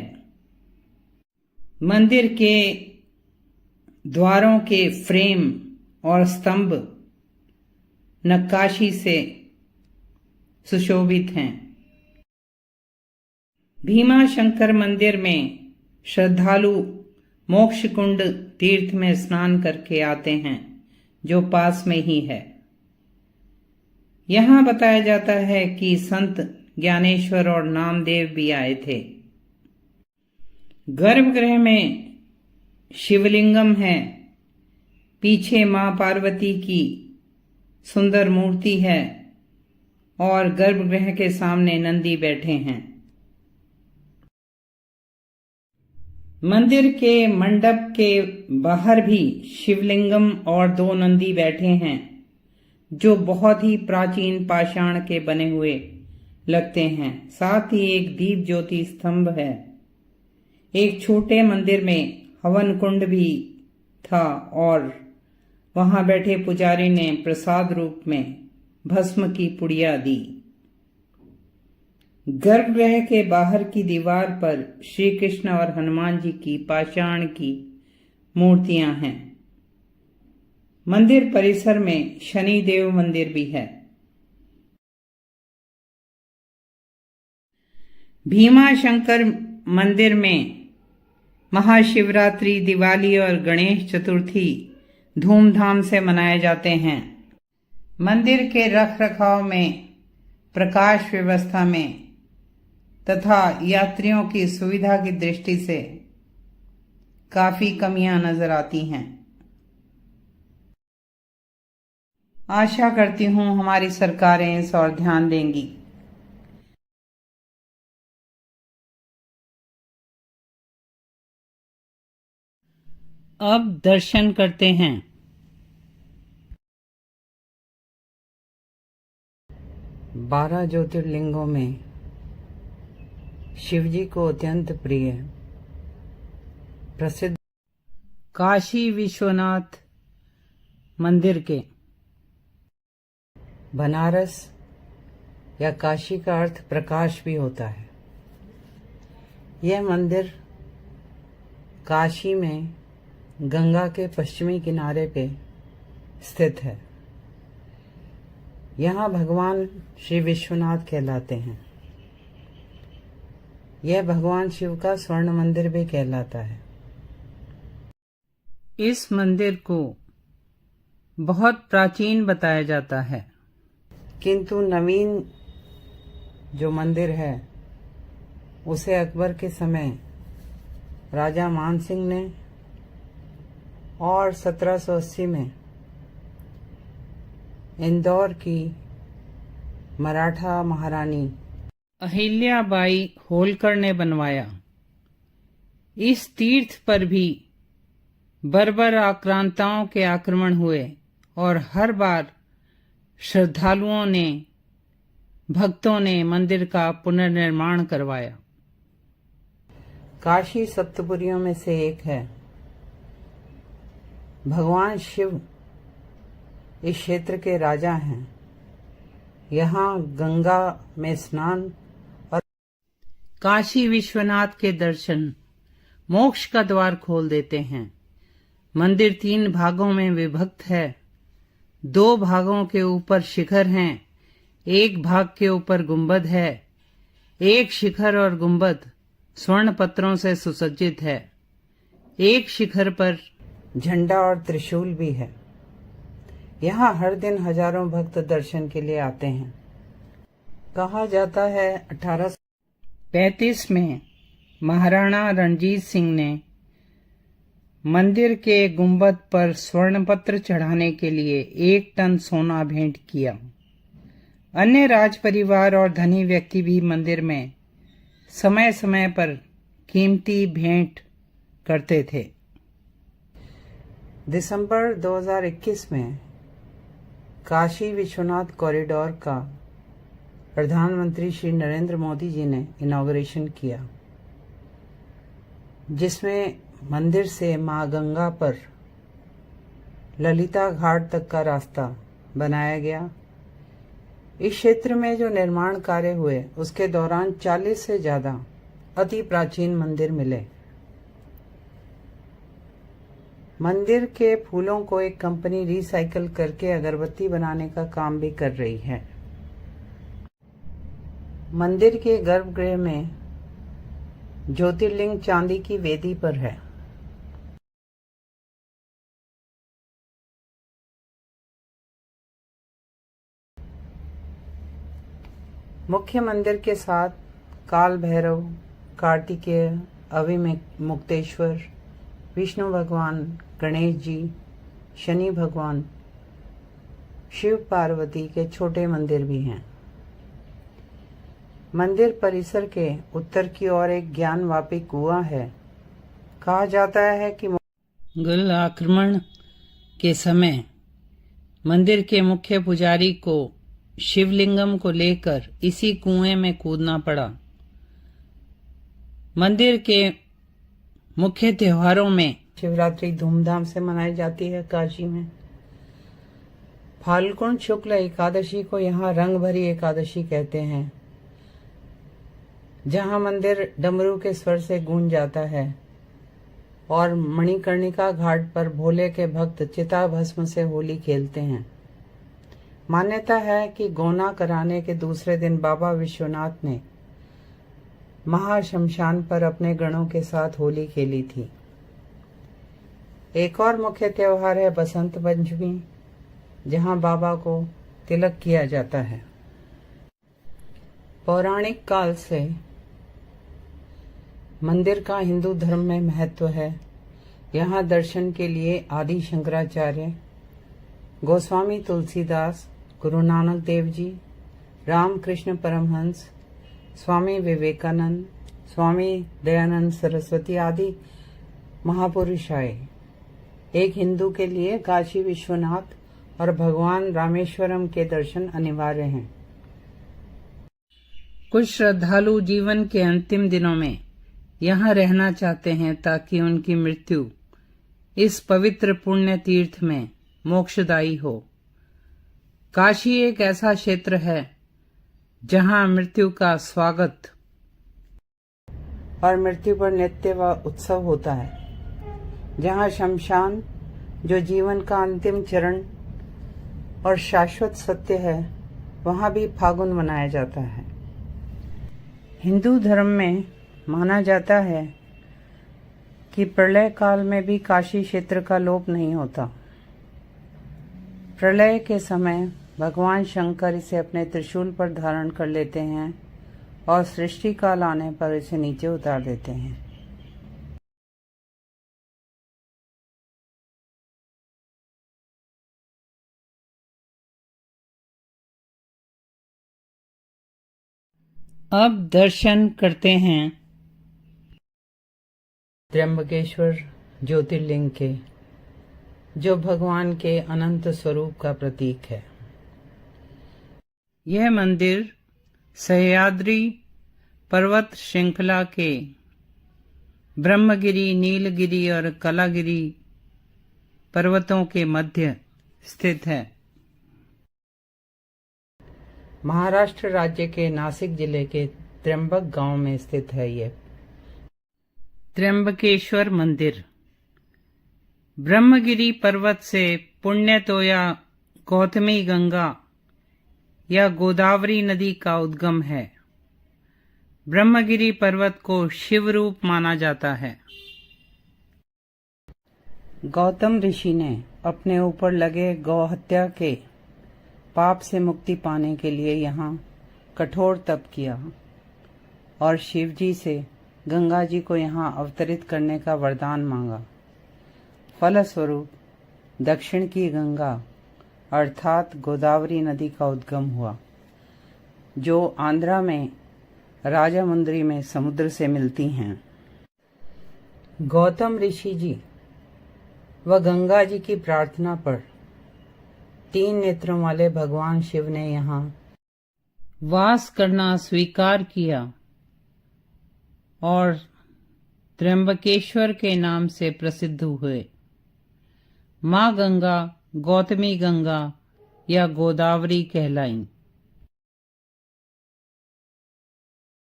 मंदिर के द्वारों के फ्रेम और स्तंभ नक्काशी से सुशोभित हैं। भीमा शंकर मंदिर में श्रद्धालु मोक्ष कुंड तीर्थ में स्नान करके आते हैं, जो पास में ही है। यहाँ बताया जाता है कि संत ज्ञानेश्वर और नामदेव भी आए थे। गर्भगृह में शिवलिंगम है, पीछे मां पार्वती की सुंदर मूर्ति है और गर्भगृह के सामने नंदी बैठे हैं। मंदिर के मंडप के बाहर भी शिवलिंगम और 2 नंदी बैठे हैं, जो बहुत ही प्राचीन पाषाण के बने हुए लगते हैं। साथ ही एक दीप ज्योति स्तंभ है। एक छोटे मंदिर में हवन कुंड भी था और वहां बैठे पुजारी ने प्रसाद रूप में भस्म की पुड़िया दी। गर्भगृह के बाहर की दीवार पर श्री कृष्ण और हनुमान जी की पाषाण की मूर्तियां हैं। मंदिर परिसर में शनि देव मंदिर भी है। भीमा शंकर मंदिर में महाशिवरात्रि, दिवाली और गणेश चतुर्थी धूमधाम से मनाए जाते हैं। मंदिर के रखरखाव में, प्रकाश व्यवस्था में तथा यात्रियों की सुविधा की दृष्टि से काफी कमियां नजर आती हैं। आशा करती हूं हमारी सरकारें इस ओर ध्यान देंगी। अब दर्शन करते हैं। 12 ज्योतिर्लिंगों में शिवजी को अत्यंत प्रिय प्रसिद्ध काशी विश्वनाथ मंदिर के बनारस या काशी का अर्थ प्रकाश भी होता है। यह मंदिर काशी में गंगा के पश्चिमी किनारे पे स्थित है। यहाँ भगवान श्री विश्वनाथ कहलाते हैं। यह भगवान शिव का स्वर्ण मंदिर भी कहलाता है। इस मंदिर को बहुत प्राचीन बताया जाता है, किंतु नवीन जो मंदिर है उसे अकबर के समय राजा मान सिंह ने और 1780 में इंदौर की मराठा महारानी अहिल्याबाई होलकर ने बनवाया। इस तीर्थ पर भी बर्बर आक्रांताओं के आक्रमण हुए और हर बार श्रद्धालुओं ने, भक्तों ने मंदिर का पुनर्निर्माण करवाया। काशी सप्तपुरियों में से एक है। भगवान शिव इस क्षेत्र के राजा हैं। यहाँ गंगा में स्नान और काशी विश्वनाथ के दर्शन मोक्ष का द्वार खोल देते हैं। मंदिर 3 भागों में विभक्त है। 2 भागों के ऊपर शिखर हैं, एक भाग के ऊपर गुंबद है। एक शिखर और गुंबद स्वर्ण पत्रों से सुसज्जित है। एक शिखर पर झंडा और त्रिशूल भी है। यहाँ हर दिन हजारों भक्त दर्शन के लिए आते हैं। कहा जाता है 1835 में महाराणा रणजीत सिंह ने मंदिर के गुंबद पर स्वर्णपत्र चढ़ाने के लिए 1 टन सोना भेंट किया। अन्य राज परिवार और धनी व्यक्ति भी मंदिर में समय समय पर कीमती भेंट करते थे। दिसंबर 2021 में काशी विश्वनाथ कॉरिडोर का प्रधानमंत्री श्री नरेंद्र मोदी जी ने इनॉग्रेशन किया, जिसमें मंदिर से मां गंगा पर ललिता घाट तक का रास्ता बनाया गया। इस क्षेत्र में जो निर्माण कार्य हुए उसके दौरान 40 से ज्यादा अति प्राचीन मंदिर मिले। मंदिर के फूलों को एक कंपनी रिसाइकल करके अगरबत्ती बनाने का काम भी कर रही है। मंदिर के गर्भगृह में ज्योतिर्लिंग चांदी की वेदी पर है। मुख्य मंदिर के साथ काल भैरव, कार्तिकेय, अविमुक्तेश्वर, विष्णु भगवान, गणेश जी, शनि भगवान, शिव पार्वती के छोटे मंदिर भी हैं। मंदिर परिसर के उत्तर की ओर एक ज्ञानवापी कुआं है। कहा जाता है कि मुगल आक्रमण के समय मंदिर के मुख्य पुजारी को शिवलिंगम को लेकर इसी कुएं में कूदना पड़ा। मंदिर के मुख्य त्योहारों में शिवरात्रि धूमधाम से मनाई जाती है काशी में। फाल्गुन शुक्ल एकादशी को यहाँ रंग भरी एकादशी कहते हैं, जहाँ मंदिर डमरू के स्वर से गूंज जाता है और मणिकर्णिका घाट पर भोले के भक्त चिता भस्म से होली खेलते हैं। मान्यता है कि गौना कराने के दूसरे दिन बाबा विश्वनाथ ने महाशमशान पर अपने गणों के साथ होली खेली थी। एक और मुख्य त्योहार है बसंत पंचमी, जहां बाबा को तिलक किया जाता है। पौराणिक काल से मंदिर का हिंदू धर्म में महत्व है। यहाँ दर्शन के लिए आदि शंकराचार्य, गोस्वामी तुलसीदास, गुरु नानक देव जी, रामकृष्ण परमहंस, स्वामी विवेकानंद, स्वामी दयानंद सरस्वती आदि महापुरुष आए। एक हिंदू के लिए काशी विश्वनाथ और भगवान रामेश्वरम के दर्शन अनिवार्य हैं। कुछ श्रद्धालु जीवन के अंतिम दिनों में यहाँ रहना चाहते हैं ताकि उनकी मृत्यु इस पवित्र पुण्य तीर्थ में मोक्षदायी हो। काशी एक ऐसा क्षेत्र है जहाँ मृत्यु का स्वागत और मृत्यु पर नित्य व उत्सव होता है, जहाँ शमशान जो जीवन का अंतिम चरण और शाश्वत सत्य है, वहाँ भी फागुन मनाया जाता है। हिंदू धर्म में माना जाता है कि प्रलय काल में भी काशी क्षेत्र का लोप नहीं होता। प्रलय के समय भगवान शंकर इसे अपने त्रिशूल पर धारण कर लेते हैं और सृष्टि काल आने पर इसे नीचे उतार देते हैं। अब दर्शन करते हैं त्र्यंबकेश्वर ज्योतिर्लिंग के, जो भगवान के अनंत स्वरूप का प्रतीक है। यह मंदिर सह्याद्री पर्वत श्रृंखला के ब्रह्मगिरी, नीलगिरी और कलागिरी पर्वतों के मध्य स्थित है। महाराष्ट्र राज्य के नासिक जिले के त्र्यंबक गांव में स्थित है। यह त्र्यंबकेश्वर मंदिर ब्रह्मगिरी पर्वत से पुण्य तो या गौतमी गंगा या गोदावरी नदी का उद्गम है। ब्रह्मगिरी पर्वत को शिव रूप माना जाता है। गौतम ऋषि ने अपने ऊपर लगे गौहत्या के पाप से मुक्ति पाने के लिए यहाँ कठोर तप किया और शिवजी से गंगा जी को यहाँ अवतरित करने का वरदान मांगा। फलस्वरूप दक्षिण की गंगा अर्थात गोदावरी नदी का उद्गम हुआ, जो आंध्रा में राजामुंद्री में समुद्र से मिलती हैं। गौतम ऋषि जी व गंगा जी की प्रार्थना पर 3 नेत्रों वाले भगवान शिव ने यहाँ वास करना स्वीकार किया और त्र्यंबकेश्वर के नाम से प्रसिद्ध हुए। माँ गंगा गौतमी गंगा या गोदावरी कहलाईं।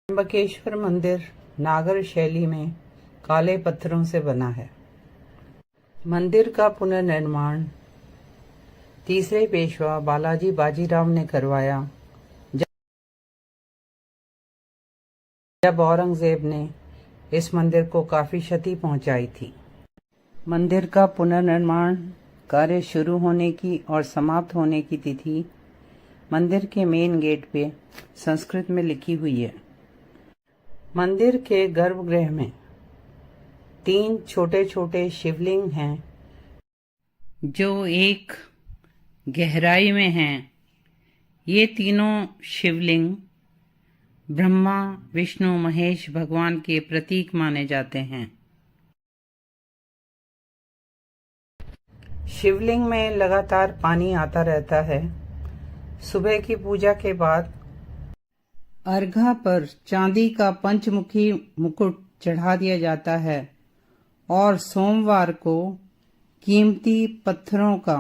त्र्यंबकेश्वर मंदिर नागर शैली में काले पत्थरों से बना है। मंदिर का पुनर्निर्माण तीसरे पेशवा बालाजी बाजीराव ने करवाया, जब औरंगजेब ने इस मंदिर को काफी क्षति पहुंचाई थी। मंदिर का पुनर्निर्माण कार्य शुरू होने की और समाप्त होने की तिथि मंदिर के मेन गेट पे संस्कृत में लिखी हुई है। मंदिर के गर्भगृह में 3 छोटे छोटे शिवलिंग हैं जो एक गहराई में हैं। ये तीनों शिवलिंग ब्रह्मा विष्णु महेश भगवान के प्रतीक माने जाते हैं। शिवलिंग में लगातार पानी आता रहता है। सुबह की पूजा के बाद अर्घा पर चांदी का पंचमुखी मुकुट चढ़ा दिया जाता है और सोमवार को कीमती पत्थरों का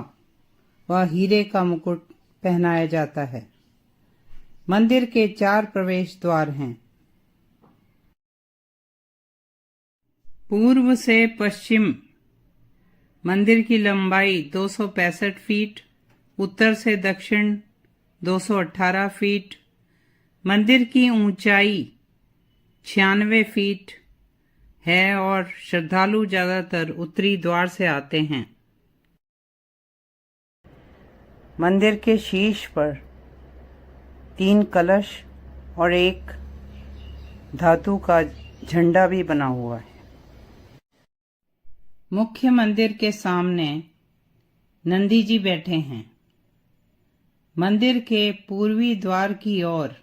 व हीरे का मुकुट पहनाया जाता है। मंदिर के 4 प्रवेश द्वार हैं। पूर्व से पश्चिम मंदिर की लंबाई 265 फीट, उत्तर से दक्षिण 218 फीट, मंदिर की ऊंचाई 96 फीट है और श्रद्धालु ज्यादातर उत्तरी द्वार से आते हैं। मंदिर के शीर्ष पर 3 कलश और एक धातु का झंडा भी बना हुआ है। मुख्य मंदिर के सामने नंदी जी बैठे हैं। मंदिर के पूर्वी द्वार की ओर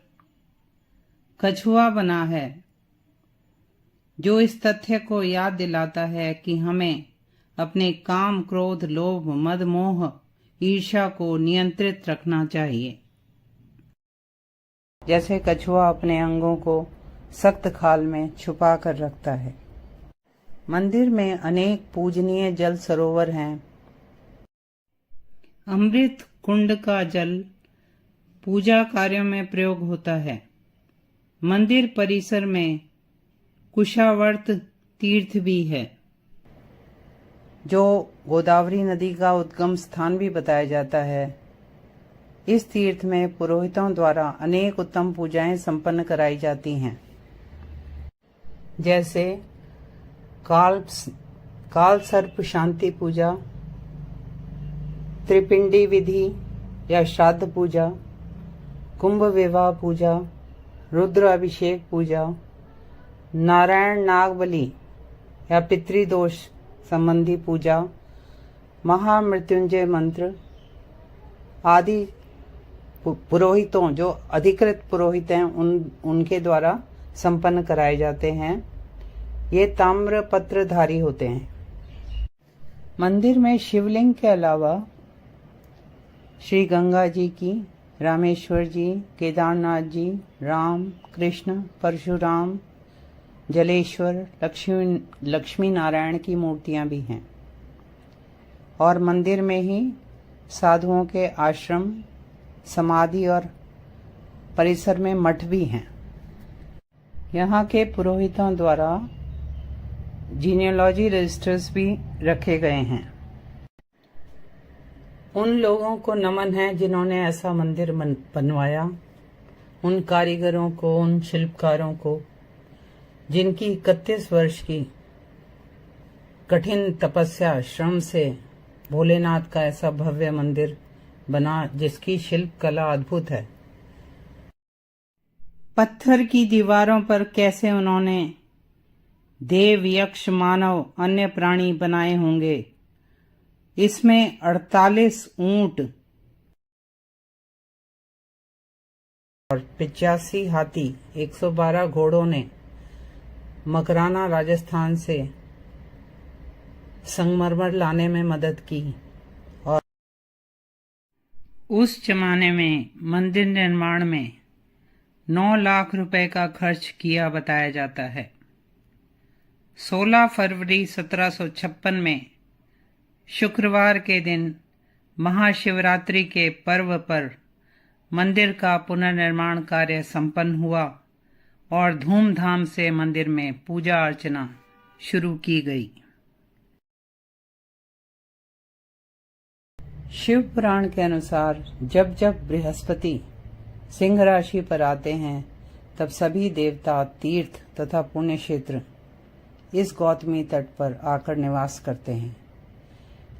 कछुआ बना है, जो इस तथ्य को याद दिलाता है कि हमें अपने काम, क्रोध, लोभ, मद, मोह, ईर्ष्या को नियंत्रित रखना चाहिए। जैसे कछुआ अपने अंगों को सख्त खाल में छुपा कर रखता है। मंदिर में अनेक पूजनीय जल सरोवर हैं। अमृत कुंड का जल पूजा कार्यों में प्रयोग होता है। मंदिर परिसर में कुशावर्त तीर्थ भी है, जो गोदावरी नदी का उद्गम स्थान भी बताया जाता है। इस तीर्थ में पुरोहितों द्वारा अनेक उत्तम पूजाएं संपन्न कराई जाती हैं, जैसे काल सर्प शांति पूजा, त्रिपिंडी विधि या श्राद्ध पूजा, कुंभ विवाह पूजा, रुद्र अभिषेक पूजा, नारायण नागबली या पितृदोष संबंधी पूजा, महामृत्युंजय मंत्र आदि पुरोहितों, जो अधिकृत पुरोहित हैं, उनके द्वारा संपन्न कराए जाते हैं। ये ताम्र पत्रधारी होते हैं। मंदिर में शिवलिंग के अलावा श्री गंगा जी की, रामेश्वर जी, केदारनाथ जी, राम, कृष्ण, परशुराम, जलेश्वर, लक्ष्मी नारायण की मूर्तियां भी हैं। और मंदिर में ही साधुओं के आश्रम, समाधि और परिसर में मठ भी हैं। यहाँ के पुरोहितों द्वारा जीनियोलॉजी रजिस्टर्स भी रखे गए हैं। उन लोगों को नमन है जिन्होंने ऐसा मंदिर बनवाया, उन कारीगरों को, उन शिल्पकारों को, जिनकी 31 वर्ष की कठिन तपस्या श्रम से भोलेनाथ का ऐसा भव्य मंदिर बना, जिसकी शिल्प कला अद्भुत है। पत्थर की दीवारों पर कैसे उन्होंने देव, यक्ष, मानव, अन्य प्राणी बनाए होंगे। इसमें 48 ऊंट और 85 हाथी, 112 घोड़ों ने मकराना राजस्थान से संगमरमर लाने में मदद की। और उस जमाने में मंदिर निर्माण में 9 लाख रुपए का खर्च किया बताया जाता है। 16 फरवरी 1756 में शुक्रवार के दिन महाशिवरात्रि के पर्व पर मंदिर का पुनर्निर्माण कार्य संपन्न हुआ और धूमधाम से मंदिर में पूजा अर्चना शुरू की गई। शिव पुराण के अनुसार जब जब बृहस्पति सिंह राशि पर आते हैं, तब सभी देवता, तीर्थ तथा पुण्य क्षेत्र इस गौतमी तट पर आकर निवास करते हैं।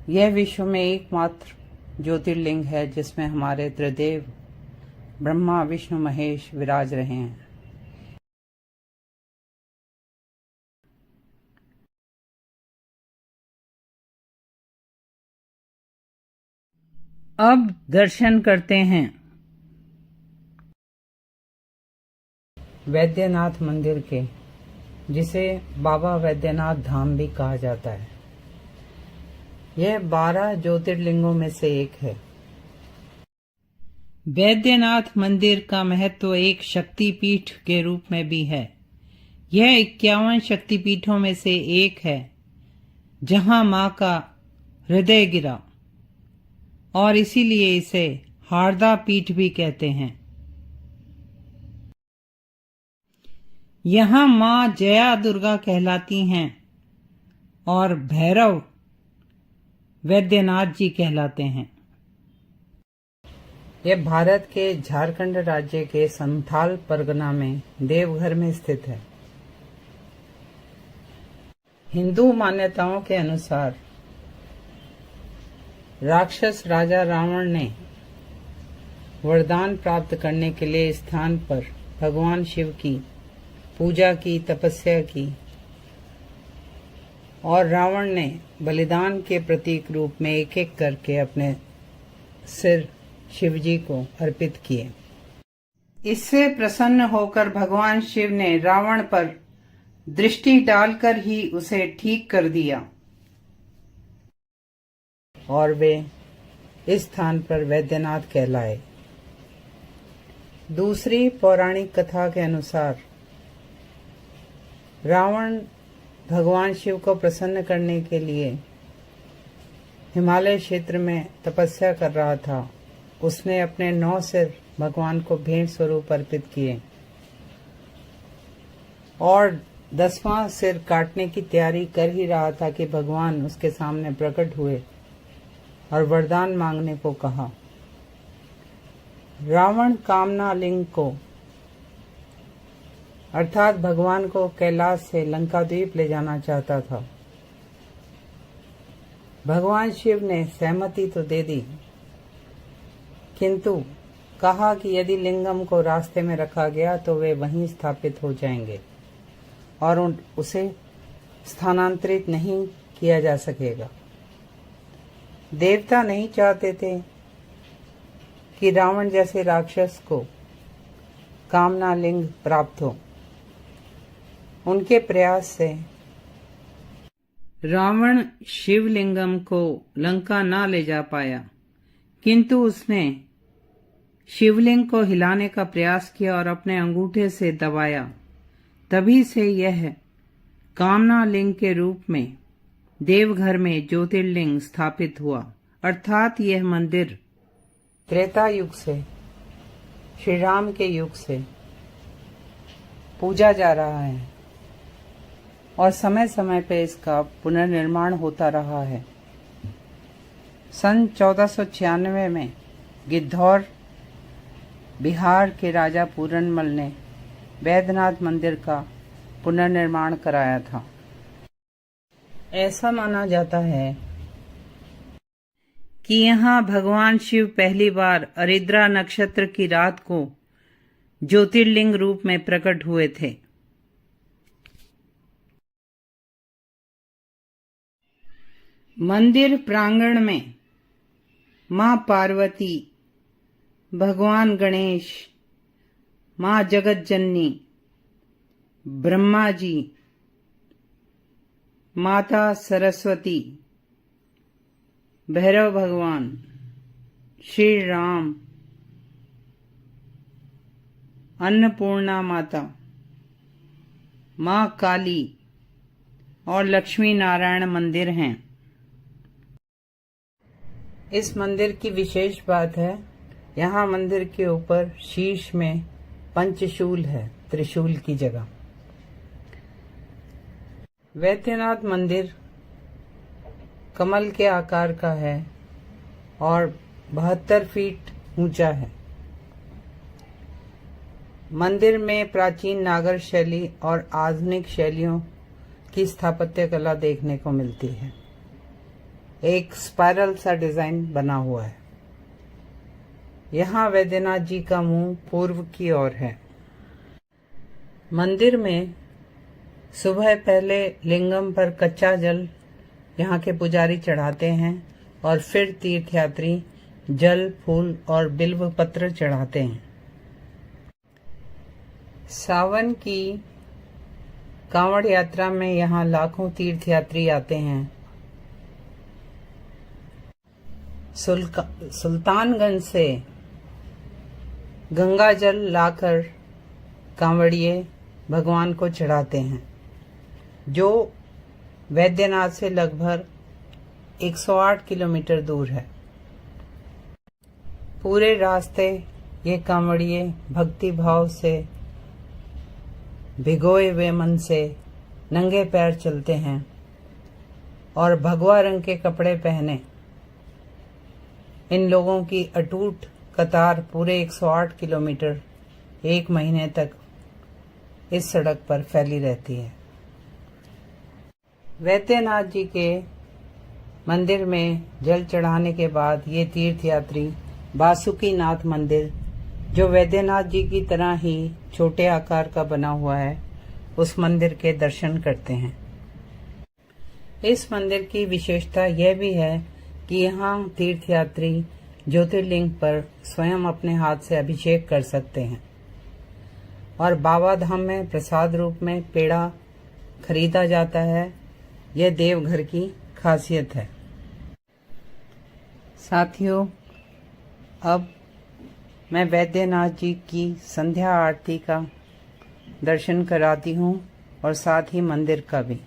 यह विश्व में एकमात्र ज्योतिर्लिंग है जिसमें हमारे त्रिदेव ब्रह्मा विष्णु महेश विराज रहे हैं। अब दर्शन करते हैं वैद्यनाथ मंदिर के, जिसे बाबा वैद्यनाथ धाम भी कहा जाता है। यह 12 ज्योतिर्लिंगों में से एक है। वैद्यनाथ मंदिर का महत्व एक शक्तिपीठ के रूप में भी है। यह 51 शक्तिपीठों में से एक है जहां मां का हृदय गिरा, और इसीलिए इसे हारदा पीठ भी कहते हैं। यहाँ मां जया दुर्गा कहलाती हैं और भैरव वैद्यनाथ जी कहलाते हैं। यह भारत के झारखंड राज्य के संथाल परगना में देवघर में स्थित है। हिंदू मान्यताओं के अनुसार राक्षस राजा रावण ने वरदान प्राप्त करने के लिए इस स्थान पर भगवान शिव की पूजा की, तपस्या की, और रावण ने बलिदान के प्रतीक रूप में एक एक करके अपने सिर शिवजी को अर्पित किए। इससे प्रसन्न होकर भगवान शिव ने रावण पर दृष्टि डालकर ही उसे ठीक कर दिया और वे इस स्थान पर वैद्यनाथ कहलाए। दूसरी पौराणिक कथा के अनुसार रावण भगवान शिव को प्रसन्न करने के लिए हिमालय क्षेत्र में तपस्या कर रहा था। उसने अपने 9 सिर भगवान को भेंट स्वरूप अर्पित किए और 10वां सिर काटने की तैयारी कर ही रहा था कि भगवान उसके सामने प्रकट हुए और वरदान मांगने को कहा। रावण कामना लिंग को, अर्थात भगवान को कैलाश से लंका द्वीप ले जाना चाहता था। भगवान शिव ने सहमति तो दे दी, किंतु कहा कि यदि लिंगम को रास्ते में रखा गया तो वे वहीं स्थापित हो जाएंगे और उसे स्थानांतरित नहीं किया जा सकेगा। देवता नहीं चाहते थे कि रावण जैसे राक्षस को कामना लिंग प्राप्त हो। उनके प्रयास से रावण शिवलिंगम को लंका ना ले जा पाया, किंतु उसने शिवलिंग को हिलाने का प्रयास किया और अपने अंगूठे से दबाया। तभी से यह कामना लिंग के रूप में देवघर में ज्योतिर्लिंग स्थापित हुआ। अर्थात यह मंदिर त्रेता युग से, श्री राम के युग से पूजा जा रहा है और समय समय पर इसका पुनर्निर्माण होता रहा है। सन 1496 में गिद्धौर बिहार के राजा पूरनमल ने वैद्यनाथ मंदिर का पुनर्निर्माण कराया था। ऐसा माना जाता है कि यहाँ भगवान शिव पहली बार अरिद्रा नक्षत्र की रात को ज्योतिर्लिंग रूप में प्रकट हुए थे। मंदिर प्रांगण में मां पार्वती, भगवान गणेश, मां जगत जननी, ब्रह्मा जी, माता सरस्वती, भैरव भगवान, श्री राम, अन्नपूर्णा माता, मां काली और लक्ष्मी नारायण मंदिर हैं। इस मंदिर की विशेष बात है, यहाँ मंदिर के ऊपर शीर्ष में पंचशूल है, त्रिशूल की जगह। वैद्यनाथ मंदिर कमल के आकार का है और 72 फीट ऊंचा है। मंदिर में प्राचीन नागर शैली और आधुनिक शैलियों की स्थापत्य कला देखने को मिलती है। एक स्पाइरल सा डिजाइन बना हुआ है। यहाँ वैद्यनाथ जी का मुंह पूर्व की ओर है। मंदिर में सुबह पहले लिंगम पर कच्चा जल यहाँ के पुजारी चढ़ाते हैं और फिर तीर्थयात्री जल, फूल और बिल्व पत्र चढ़ाते हैं। सावन की कांवड़ यात्रा में यहाँ लाखों तीर्थयात्री आते हैं। सुल्तानगंज से गंगा जल लाकर कांवड़िए भगवान को चढ़ाते हैं, जो वैद्यनाथ से लगभग 108 किलोमीटर दूर है। पूरे रास्ते ये कांवड़िए भक्ति भाव से भिगोए हुए मन से नंगे पैर चलते हैं और भगवा रंग के कपड़े पहने इन लोगों की अटूट कतार पूरे 108 किलोमीटर 1 महीने तक इस सड़क पर फैली रहती है। वैद्यनाथ जी के मंदिर में जल चढ़ाने के बाद ये तीर्थयात्री बासुकीनाथ मंदिर, जो वैद्यनाथ जी की तरह ही छोटे आकार का बना हुआ है, उस मंदिर के दर्शन करते हैं। इस मंदिर की विशेषता यह भी है कि यहाँ तीर्थयात्री ज्योतिर्लिंग पर स्वयं अपने हाथ से अभिषेक कर सकते हैं और बाबा धाम में प्रसाद रूप में पेड़ा खरीदा जाता है। यह देवघर की खासियत है। साथियों, अब मैं वैद्यनाथ जी की संध्या आरती का दर्शन कराती हूँ और साथ ही मंदिर का भी।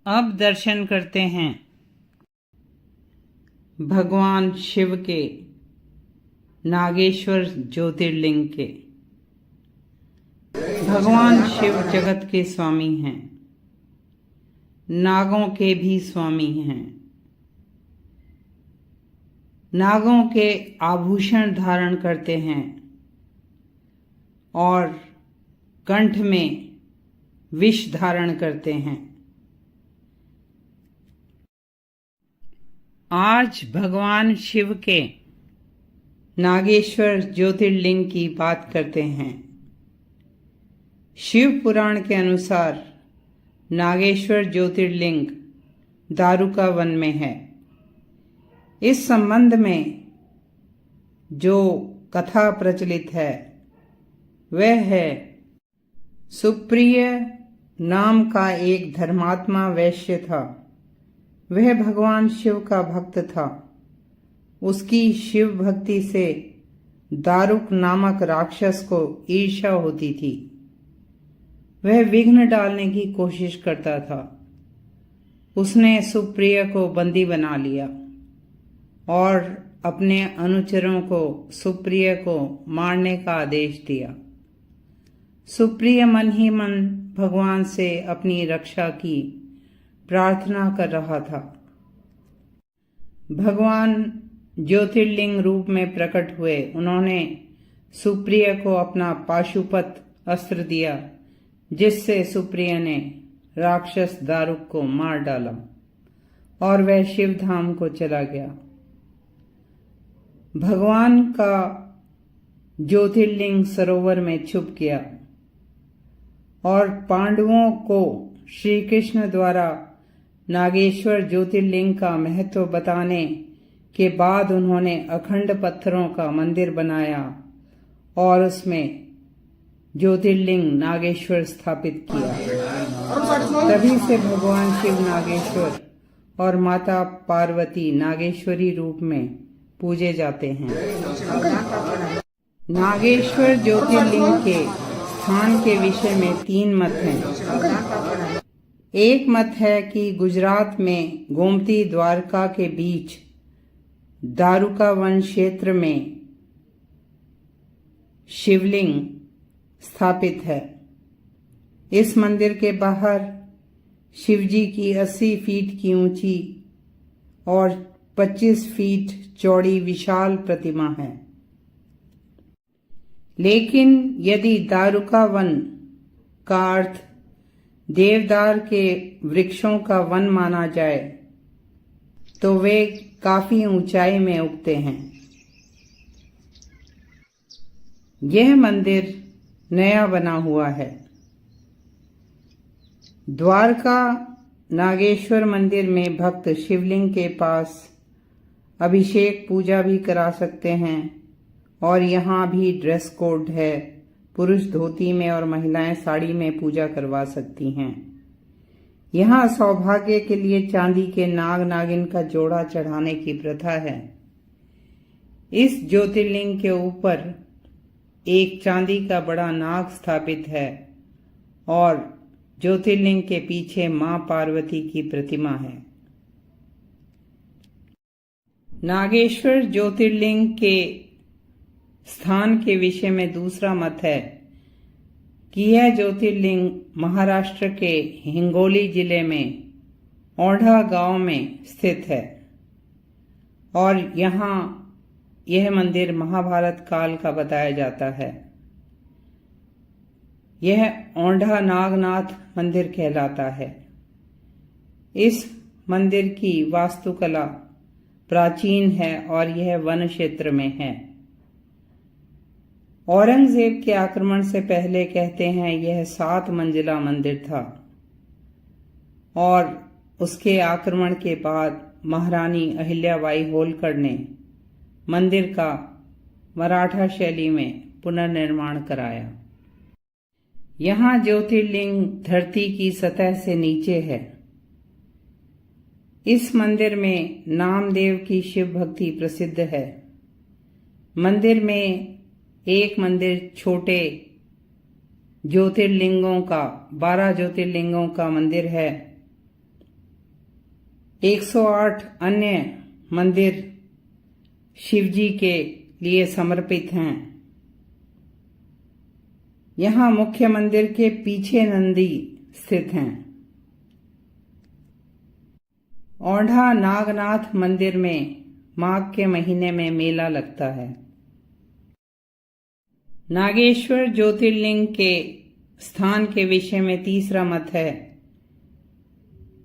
अब दर्शन करते हैं भगवान शिव के नागेश्वर ज्योतिर्लिंग के। भगवान शिव जगत के स्वामी हैं, नागों के भी स्वामी हैं। नागों के आभूषण धारण करते हैं और कंठ में विष धारण करते हैं। आज भगवान शिव के नागेश्वर ज्योतिर्लिंग की बात करते हैं। शिव पुराण के अनुसार नागेश्वर ज्योतिर्लिंग दारुका वन में है। इस संबंध में जो कथा प्रचलित है वह है, सुप्रिय नाम का एक धर्मात्मा वैश्य था। वह भगवान शिव का भक्त था। उसकी शिव भक्ति से दारुक नामक राक्षस को ईर्ष्या होती थी। वह विघ्न डालने की कोशिश करता था। उसने सुप्रिय को बंदी बना लिया और अपने अनुचरों को सुप्रिय को मारने का आदेश दिया। सुप्रिय मन ही मन भगवान से अपनी रक्षा की, प्रार्थना कर रहा था। भगवान ज्योतिर्लिंग रूप में प्रकट हुए। उन्होंने सुप्रिया को अपना पाशुपत अस्त्र दिया, जिससे सुप्रिया ने राक्षस दारुक को मार डाला और वह शिव धाम को चला गया। भगवान का ज्योतिर्लिंग सरोवर में छुप गया और पांडवों को श्री कृष्ण द्वारा नागेश्वर ज्योतिर्लिंग का महत्व बताने के बाद उन्होंने अखंड पत्थरों का मंदिर बनाया और उसमें ज्योतिर्लिंग नागेश्वर स्थापित किया। तभी से भगवान शिव नागेश्वर और माता पार्वती नागेश्वरी रूप में पूजे जाते हैं। नागेश्वर ज्योतिर्लिंग के स्थान के विषय में 3 मत हैं। एक मत है कि गुजरात में गोमती द्वारका के बीच दारुका वन क्षेत्र में शिवलिंग स्थापित है। इस मंदिर के बाहर शिवजी की 80 फीट की ऊंची और 25 फीट चौड़ी विशाल प्रतिमा है। लेकिन यदि दारुका वन का अर्थ देवदार के वृक्षों का वन माना जाए तो वे काफी ऊंचाई में उगते हैं। यह मंदिर नया बना हुआ है। द्वारका नागेश्वर मंदिर में भक्त शिवलिंग के पास अभिषेक पूजा भी करा सकते हैं और यहाँ भी ड्रेस कोड है। पुरुष धोती में और महिलाएं साड़ी में पूजा करवा सकती हैं। यहाँ सौभाग्य के लिए चांदी के नाग नागिन का जोड़ा चढ़ाने की प्रथा है। इस ज्योतिर्लिंग के ऊपर एक चांदी का बड़ा नाग स्थापित है और ज्योतिर्लिंग के पीछे मां पार्वती की प्रतिमा है। नागेश्वर ज्योतिर्लिंग के स्थान के विषय में दूसरा मत है कि यह ज्योतिर्लिंग महाराष्ट्र के हिंगोली जिले में औंढा गांव में स्थित है और यहाँ यह मंदिर महाभारत काल का बताया जाता है। यह औंढा नागनाथ मंदिर कहलाता है। इस मंदिर की वास्तुकला प्राचीन है और यह वन क्षेत्र में है। औरंगजेब के आक्रमण से पहले कहते हैं यह 7 मंजिला मंदिर था और उसके आक्रमण के बाद महारानी अहिल्याबाई होलकर ने मंदिर का मराठा शैली में पुनर्निर्माण कराया। यहाँ ज्योतिर्लिंग धरती की सतह से नीचे है। इस मंदिर में नामदेव की शिव भक्ति प्रसिद्ध है। मंदिर में एक मंदिर छोटे ज्योतिर्लिंगों का 12 ज्योतिर्लिंगों का मंदिर है। 108 अन्य मंदिर शिवजी के लिए समर्पित हैं। यहाँ मुख्य मंदिर के पीछे नंदी स्थित हैं। औंढा नागनाथ मंदिर में माघ के महीने में मेला लगता है। नागेश्वर ज्योतिर्लिंग के स्थान के विषय में तीसरा मत है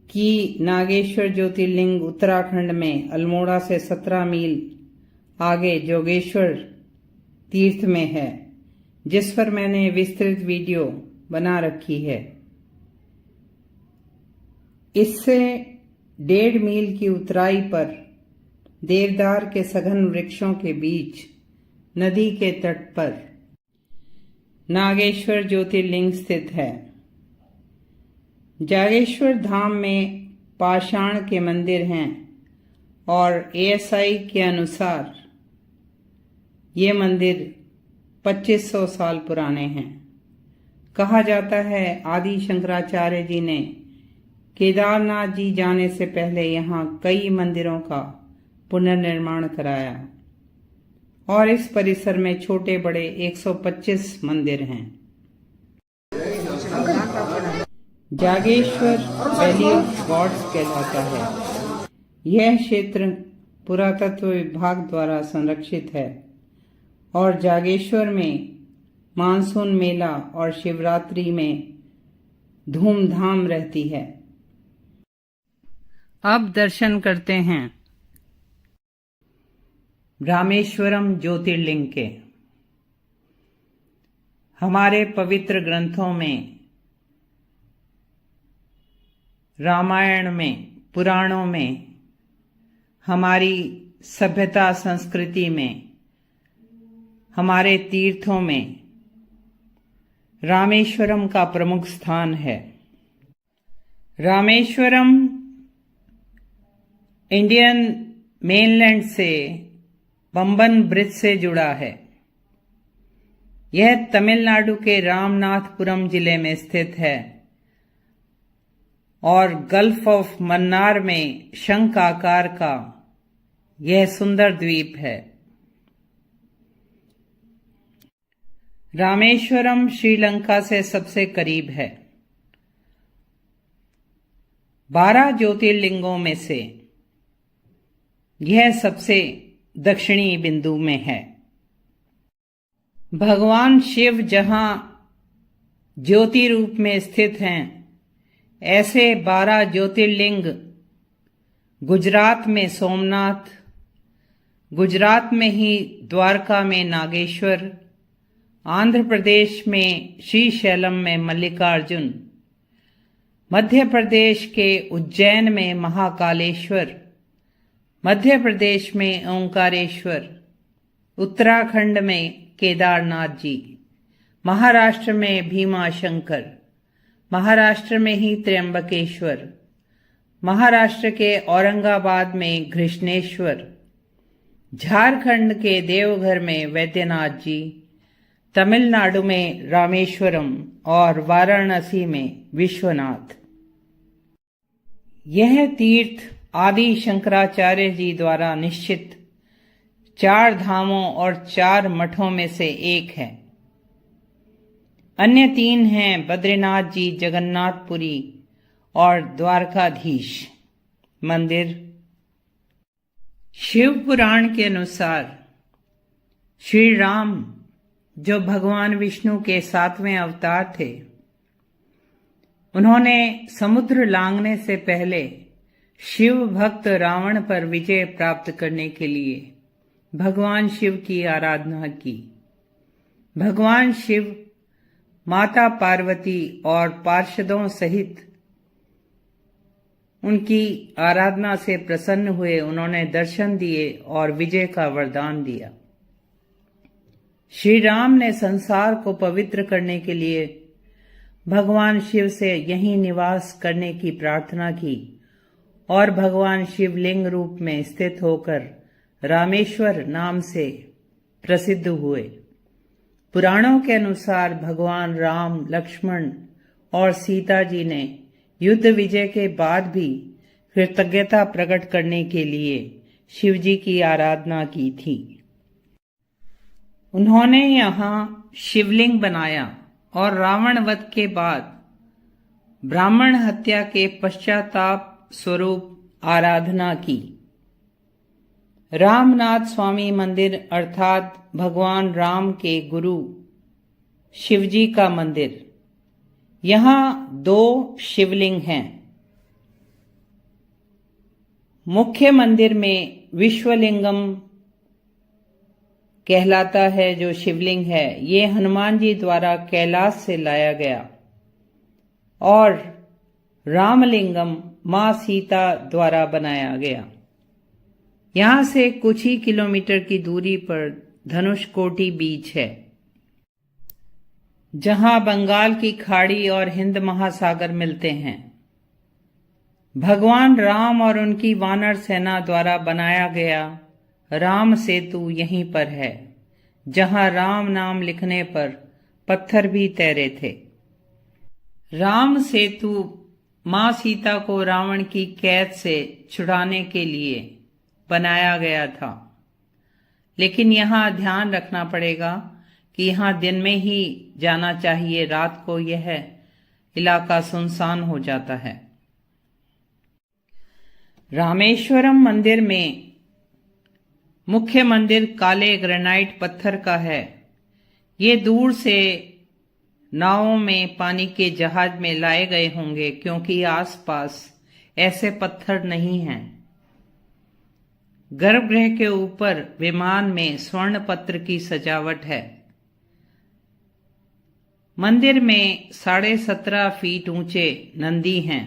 कि नागेश्वर ज्योतिर्लिंग उत्तराखंड में अल्मोड़ा से 17 मील आगे जोगेश्वर तीर्थ में है, जिस पर मैंने विस्तृत वीडियो बना रखी है। इससे 1.5 मील की उतराई पर देवदार के सघन वृक्षों के बीच नदी के तट पर नागेश्वर ज्योतिर्लिंग स्थित है। जागेश्वर धाम में पाषाण के मंदिर हैं और ASI के अनुसार ये मंदिर 2500 साल पुराने हैं। कहा जाता है आदि शंकराचार्य जी ने केदारनाथ जी जाने से पहले यहाँ कई मंदिरों का पुनर्निर्माण कराया और इस परिसर में छोटे बड़े 125 मंदिर हैं। जागेश्वर वैली ऑफ गॉड्स कहलाता है। यह क्षेत्र पुरातत्व विभाग द्वारा संरक्षित है और जागेश्वर में मानसून मेला और शिवरात्रि में धूमधाम रहती है। अब दर्शन करते हैं रामेश्वरम ज्योतिर्लिंग के। हमारे पवित्र ग्रंथों में, रामायण में, पुराणों में, हमारी सभ्यता संस्कृति में, हमारे तीर्थों में रामेश्वरम का प्रमुख स्थान है। रामेश्वरम इंडियन मेनलैंड से पंबन ब्रिज से जुड़ा है। यह तमिलनाडु के रामनाथपुरम जिले में स्थित है और गल्फ ऑफ मन्नार में शंख आकार का यह सुंदर द्वीप है। रामेश्वरम श्रीलंका से सबसे करीब है। 12 ज्योतिर्लिंगों में से यह सबसे दक्षिणी बिंदु में है। भगवान शिव जहां ज्योति रूप में स्थित हैं, ऐसे 12 ज्योतिर्लिंग गुजरात में सोमनाथ, गुजरात में ही द्वारका में नागेश्वर, आंध्र प्रदेश में श्रीशैलम में मल्लिकार्जुन, मध्य प्रदेश के उज्जैन में महाकालेश्वर, मध्य प्रदेश में ओंकारेश्वर, उत्तराखंड में केदारनाथ जी, महाराष्ट्र में भीमाशंकर, महाराष्ट्र में ही त्र्यंबकेश्वर, महाराष्ट्र के औरंगाबाद में घृष्णेश्वर, झारखंड के देवघर में वैद्यनाथ जी, तमिलनाडु में रामेश्वरम और वाराणसी में विश्वनाथ। यह तीर्थ आदि शंकराचार्य जी द्वारा निश्चित 4 धामों और 4 मठों में से एक है। अन्य 3 हैं बद्रीनाथ जी, जगन्नाथपुरी और द्वारकाधीश मंदिर। शिव पुराण के अनुसार श्री राम, जो भगवान विष्णु के 7वें अवतार थे, उन्होंने समुद्र लांघने से पहले शिव भक्त रावण पर विजय प्राप्त करने के लिए भगवान शिव की आराधना की। भगवान शिव माता पार्वती और पार्षदों सहित उनकी आराधना से प्रसन्न हुए। उन्होंने दर्शन दिए और विजय का वरदान दिया। श्री राम ने संसार को पवित्र करने के लिए भगवान शिव से यहीं निवास करने की प्रार्थना की और भगवान शिवलिंग रूप में स्थित होकर रामेश्वर नाम से प्रसिद्ध हुए। पुराणों के अनुसार भगवान राम, लक्ष्मण और सीता जी ने युद्ध विजय के बाद भी कृतज्ञता प्रकट करने के लिए शिव जी की आराधना की थी। उन्होंने यहाँ शिवलिंग बनाया और रावण वध के बाद ब्राह्मण हत्या के पश्चाताप स्वरूप आराधना की। रामनाथ स्वामी मंदिर अर्थात भगवान राम के गुरु शिवजी का मंदिर। यहाँ 2 शिवलिंग हैं। मुख्य मंदिर में विश्वलिंगम कहलाता है जो शिवलिंग है। ये हनुमान जी द्वारा कैलाश से लाया गया और रामलिंगम मां सीता द्वारा बनाया गया। यहां से कुछ ही किलोमीटर की दूरी पर धनुषकोटी बीच है, जहां बंगाल की खाड़ी और हिंद महासागर मिलते हैं। भगवान राम और उनकी वानर सेना द्वारा बनाया गया राम सेतु यहीं पर है, जहां राम नाम लिखने पर पत्थर भी तैरे थे। राम सेतु मां सीता को रावण की कैद से छुड़ाने के लिए बनाया गया था, लेकिन यहाँ ध्यान रखना पड़ेगा कि यहाँ दिन में ही जाना चाहिए। रात को यह इलाका सुनसान हो जाता है। रामेश्वरम मंदिर में मुख्य मंदिर काले ग्रेनाइट पत्थर का है। ये दूर से नावों में पानी के जहाज में लाए गए होंगे, क्योंकि आसपास ऐसे पत्थर नहीं हैं। गर्भगृह के ऊपर विमान में स्वर्ण पत्र की सजावट है। मंदिर में 17.5 फीट ऊंचे नंदी हैं।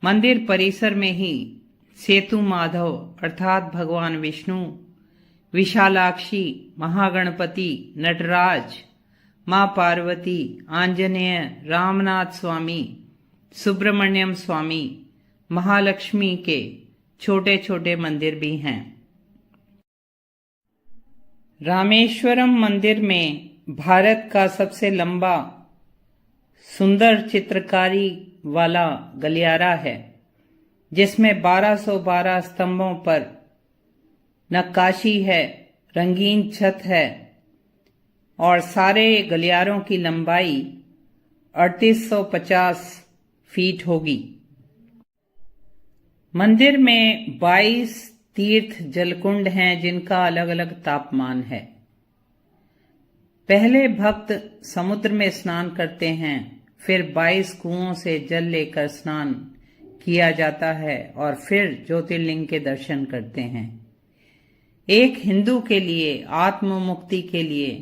मंदिर परिसर में ही सेतु माधव अर्थात भगवान विष्णु, विशालाक्षी, महागणपति, नटराज, मां पार्वती, आंजनेय, रामनाथ स्वामी, सुब्रमण्यम स्वामी, महालक्ष्मी के छोटे छोटे मंदिर भी हैं। रामेश्वरम मंदिर में भारत का सबसे लंबा सुंदर चित्रकारी वाला गलियारा है, जिसमें 1212 स्तंभों पर नक्काशी है, रंगीन छत है और सारे गलियारों की लंबाई 3850 फीट होगी। मंदिर में 22 तीर्थ जलकुंड हैं, जिनका अलग अलग तापमान है। पहले भक्त समुद्र में स्नान करते हैं, फिर 22 कुओं से जल लेकर स्नान किया जाता है और फिर ज्योतिर्लिंग के दर्शन करते हैं। एक हिंदू के लिए आत्म मुक्ति के लिए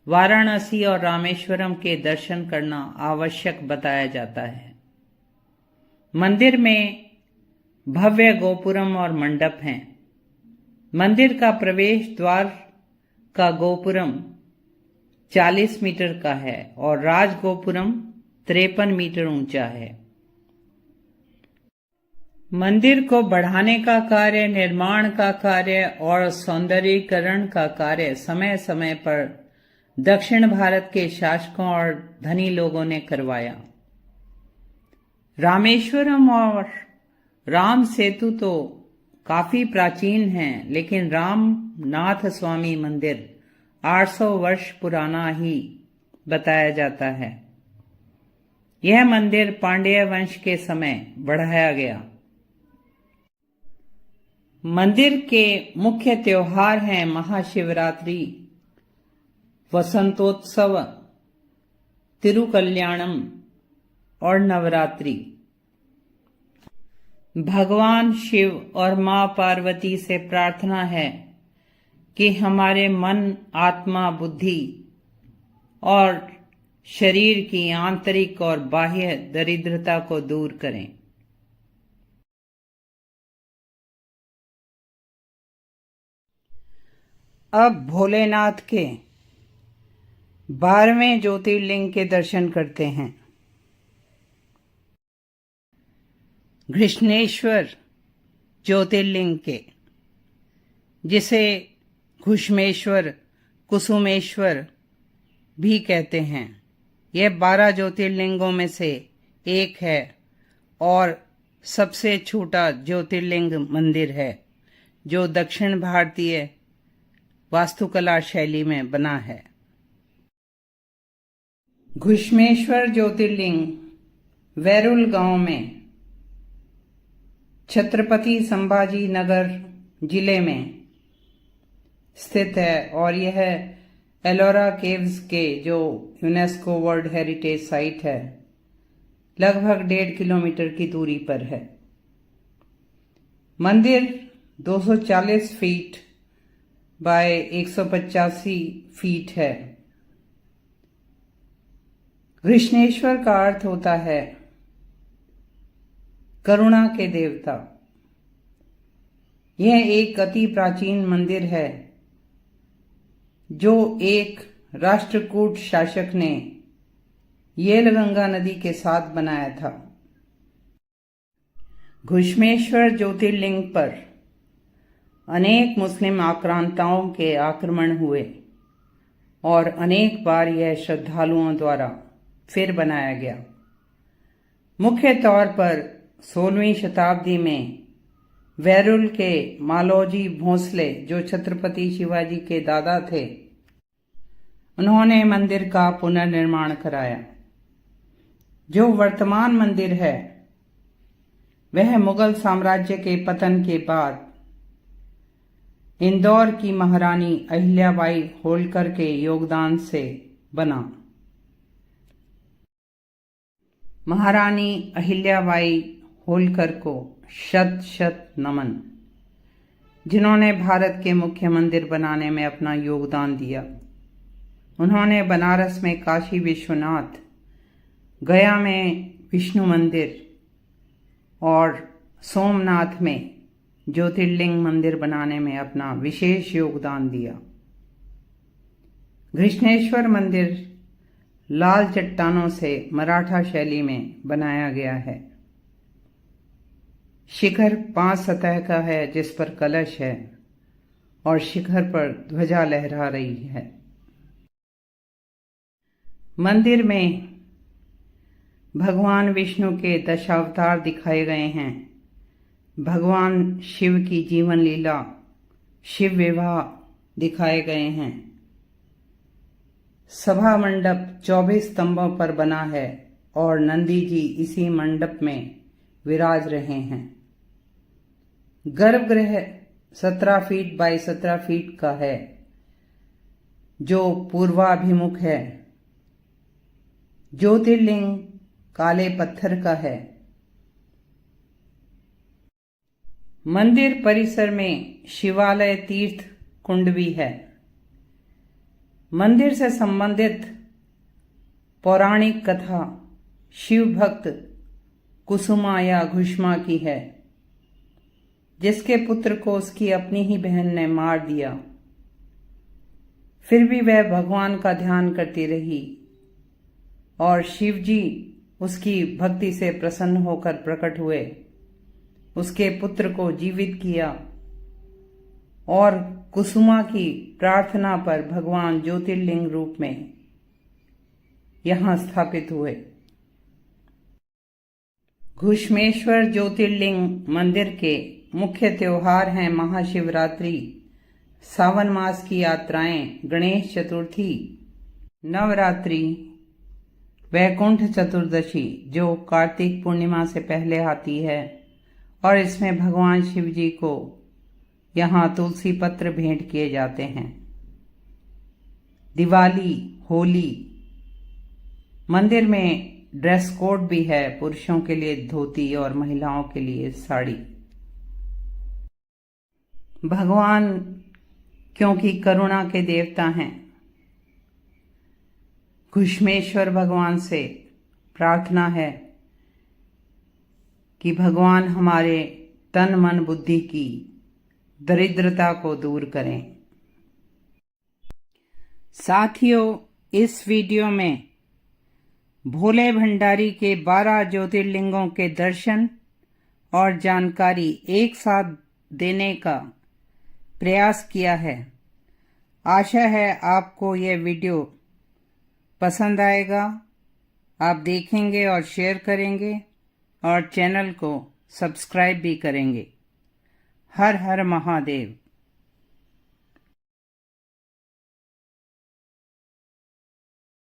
वाराणसी और रामेश्वरम के दर्शन करना आवश्यक बताया जाता है। मंदिर में भव्य गोपुरम और मंडप हैं। मंदिर का प्रवेश द्वार का गोपुरम 40 मीटर का है और राज गोपुरम 53 मीटर ऊंचा है। मंदिर को बढ़ाने का कार्य, निर्माण का कार्य और सौंदर्यीकरण का कार्य समय समय पर दक्षिण भारत के शासकों और धनी लोगों ने करवाया। रामेश्वरम और राम सेतु तो काफी प्राचीन हैं, लेकिन रामनाथ स्वामी मंदिर 800 वर्ष पुराना ही बताया जाता है। यह मंदिर पांड्य वंश के समय बढ़ाया गया। मंदिर के मुख्य त्योहार हैं महाशिवरात्रि, वसंतोत्सव, तिरुकल्याणम और नवरात्रि। भगवान शिव और मां पार्वती से प्रार्थना है कि हमारे मन, आत्मा, बुद्धि और शरीर की आंतरिक और बाह्य दरिद्रता को दूर करें। अब भोलेनाथ के 12वें ज्योतिर्लिंग के दर्शन करते हैं। घृष्णेश्वर ज्योतिर्लिंग के, जिसे घुष्मेश्वर, कुसुमेश्वर भी कहते हैं, यह 12 ज्योतिर्लिंगों में से एक है और सबसे छोटा ज्योतिर्लिंग मंदिर है, जो दक्षिण भारतीय वास्तुकला शैली में बना है। घुष्मेश्वर ज्योतिर्लिंग वैरुल गांव में छत्रपति संभाजी नगर जिले में स्थित है और यह एलोरा केव्स के, जो यूनेस्को वर्ल्ड हेरिटेज साइट है, लगभग 1.5 किलोमीटर की दूरी पर है। मंदिर 240 फीट बाय 185 फीट है। घृष्णेश्वर का अर्थ होता है करुणा के देवता। यह एक अति प्राचीन मंदिर है जो एक राष्ट्रकूट शासक ने येलगंगा नदी के साथ बनाया था। घुष्मेश्वर ज्योतिर्लिंग पर अनेक मुस्लिम आक्रांताओं के आक्रमण हुए और अनेक बार यह श्रद्धालुओं द्वारा फिर बनाया गया। मुख्य तौर पर 16वीं शताब्दी में वैरुल के मालोजी भोंसले, जो छत्रपति शिवाजी के दादा थे, उन्होंने मंदिर का पुनर्निर्माण कराया। जो वर्तमान मंदिर है वह मुगल साम्राज्य के पतन के बाद इंदौर की महारानी अहिल्याबाई होलकर के योगदान से बना। महारानी अहिल्याबाई होलकर को शत शत नमन, जिन्होंने भारत के मुख्य मंदिर बनाने में अपना योगदान दिया। उन्होंने बनारस में काशी विश्वनाथ, गया में विष्णु मंदिर और सोमनाथ में ज्योतिर्लिंग मंदिर बनाने में अपना विशेष योगदान दिया। घृष्णेश्वर मंदिर लाल चट्टानों से मराठा शैली में बनाया गया है। शिखर 5 सतह का है जिस पर कलश है और शिखर पर ध्वजा लहरा रही है। मंदिर में भगवान विष्णु के दशावतार दिखाए गए हैं। भगवान शिव की जीवन लीला, शिव विवाह दिखाए गए हैं। सभा मंडप 24 स्तंभों पर बना है और नंदी जी इसी मंडप में विराज रहे हैं। गर्भगृह 17 फीट बाई 17 फीट का है जो पूर्वाभिमुख है। ज्योतिर्लिंग काले पत्थर का है। मंदिर परिसर में शिवालय तीर्थ कुंड भी है। मंदिर से संबंधित पौराणिक कथा शिव भक्त कुसुमा या घुष्मा की है, जिसके पुत्र को उसकी अपनी ही बहन ने मार दिया। फिर भी वह भगवान का ध्यान करती रही और शिव जी उसकी भक्ति से प्रसन्न होकर प्रकट हुए, उसके पुत्र को जीवित किया और कुसुमा की प्रार्थना पर भगवान ज्योतिर्लिंग रूप में यहां स्थापित हुए। घुष्मेश्वर ज्योतिर्लिंग मंदिर के मुख्य त्योहार हैं महाशिवरात्रि, सावन मास की यात्राएं, गणेश चतुर्थी, नवरात्रि, वैकुंठ चतुर्दशी जो कार्तिक पूर्णिमा से पहले आती है और इसमें भगवान शिव जी को यहाँ तुलसी पत्र भेंट किए जाते हैं। दिवाली, होली। मंदिर में ड्रेस कोड भी है, पुरुषों के लिए धोती और महिलाओं के लिए साड़ी। भगवान क्योंकि करुणा के देवता हैं, घुष्मेश्वर भगवान से प्रार्थना है कि भगवान हमारे तन मन बुद्धि की दरिद्रता को दूर करें। साथियों, इस वीडियो में भोले भंडारी के 12 ज्योतिर्लिंगों के दर्शन और जानकारी एक साथ देने का प्रयास किया है। आशा है आपको यह वीडियो पसंद आएगा। आप देखेंगे और शेयर करेंगे और चैनल को सब्सक्राइब भी करेंगे। हर हर महादेव।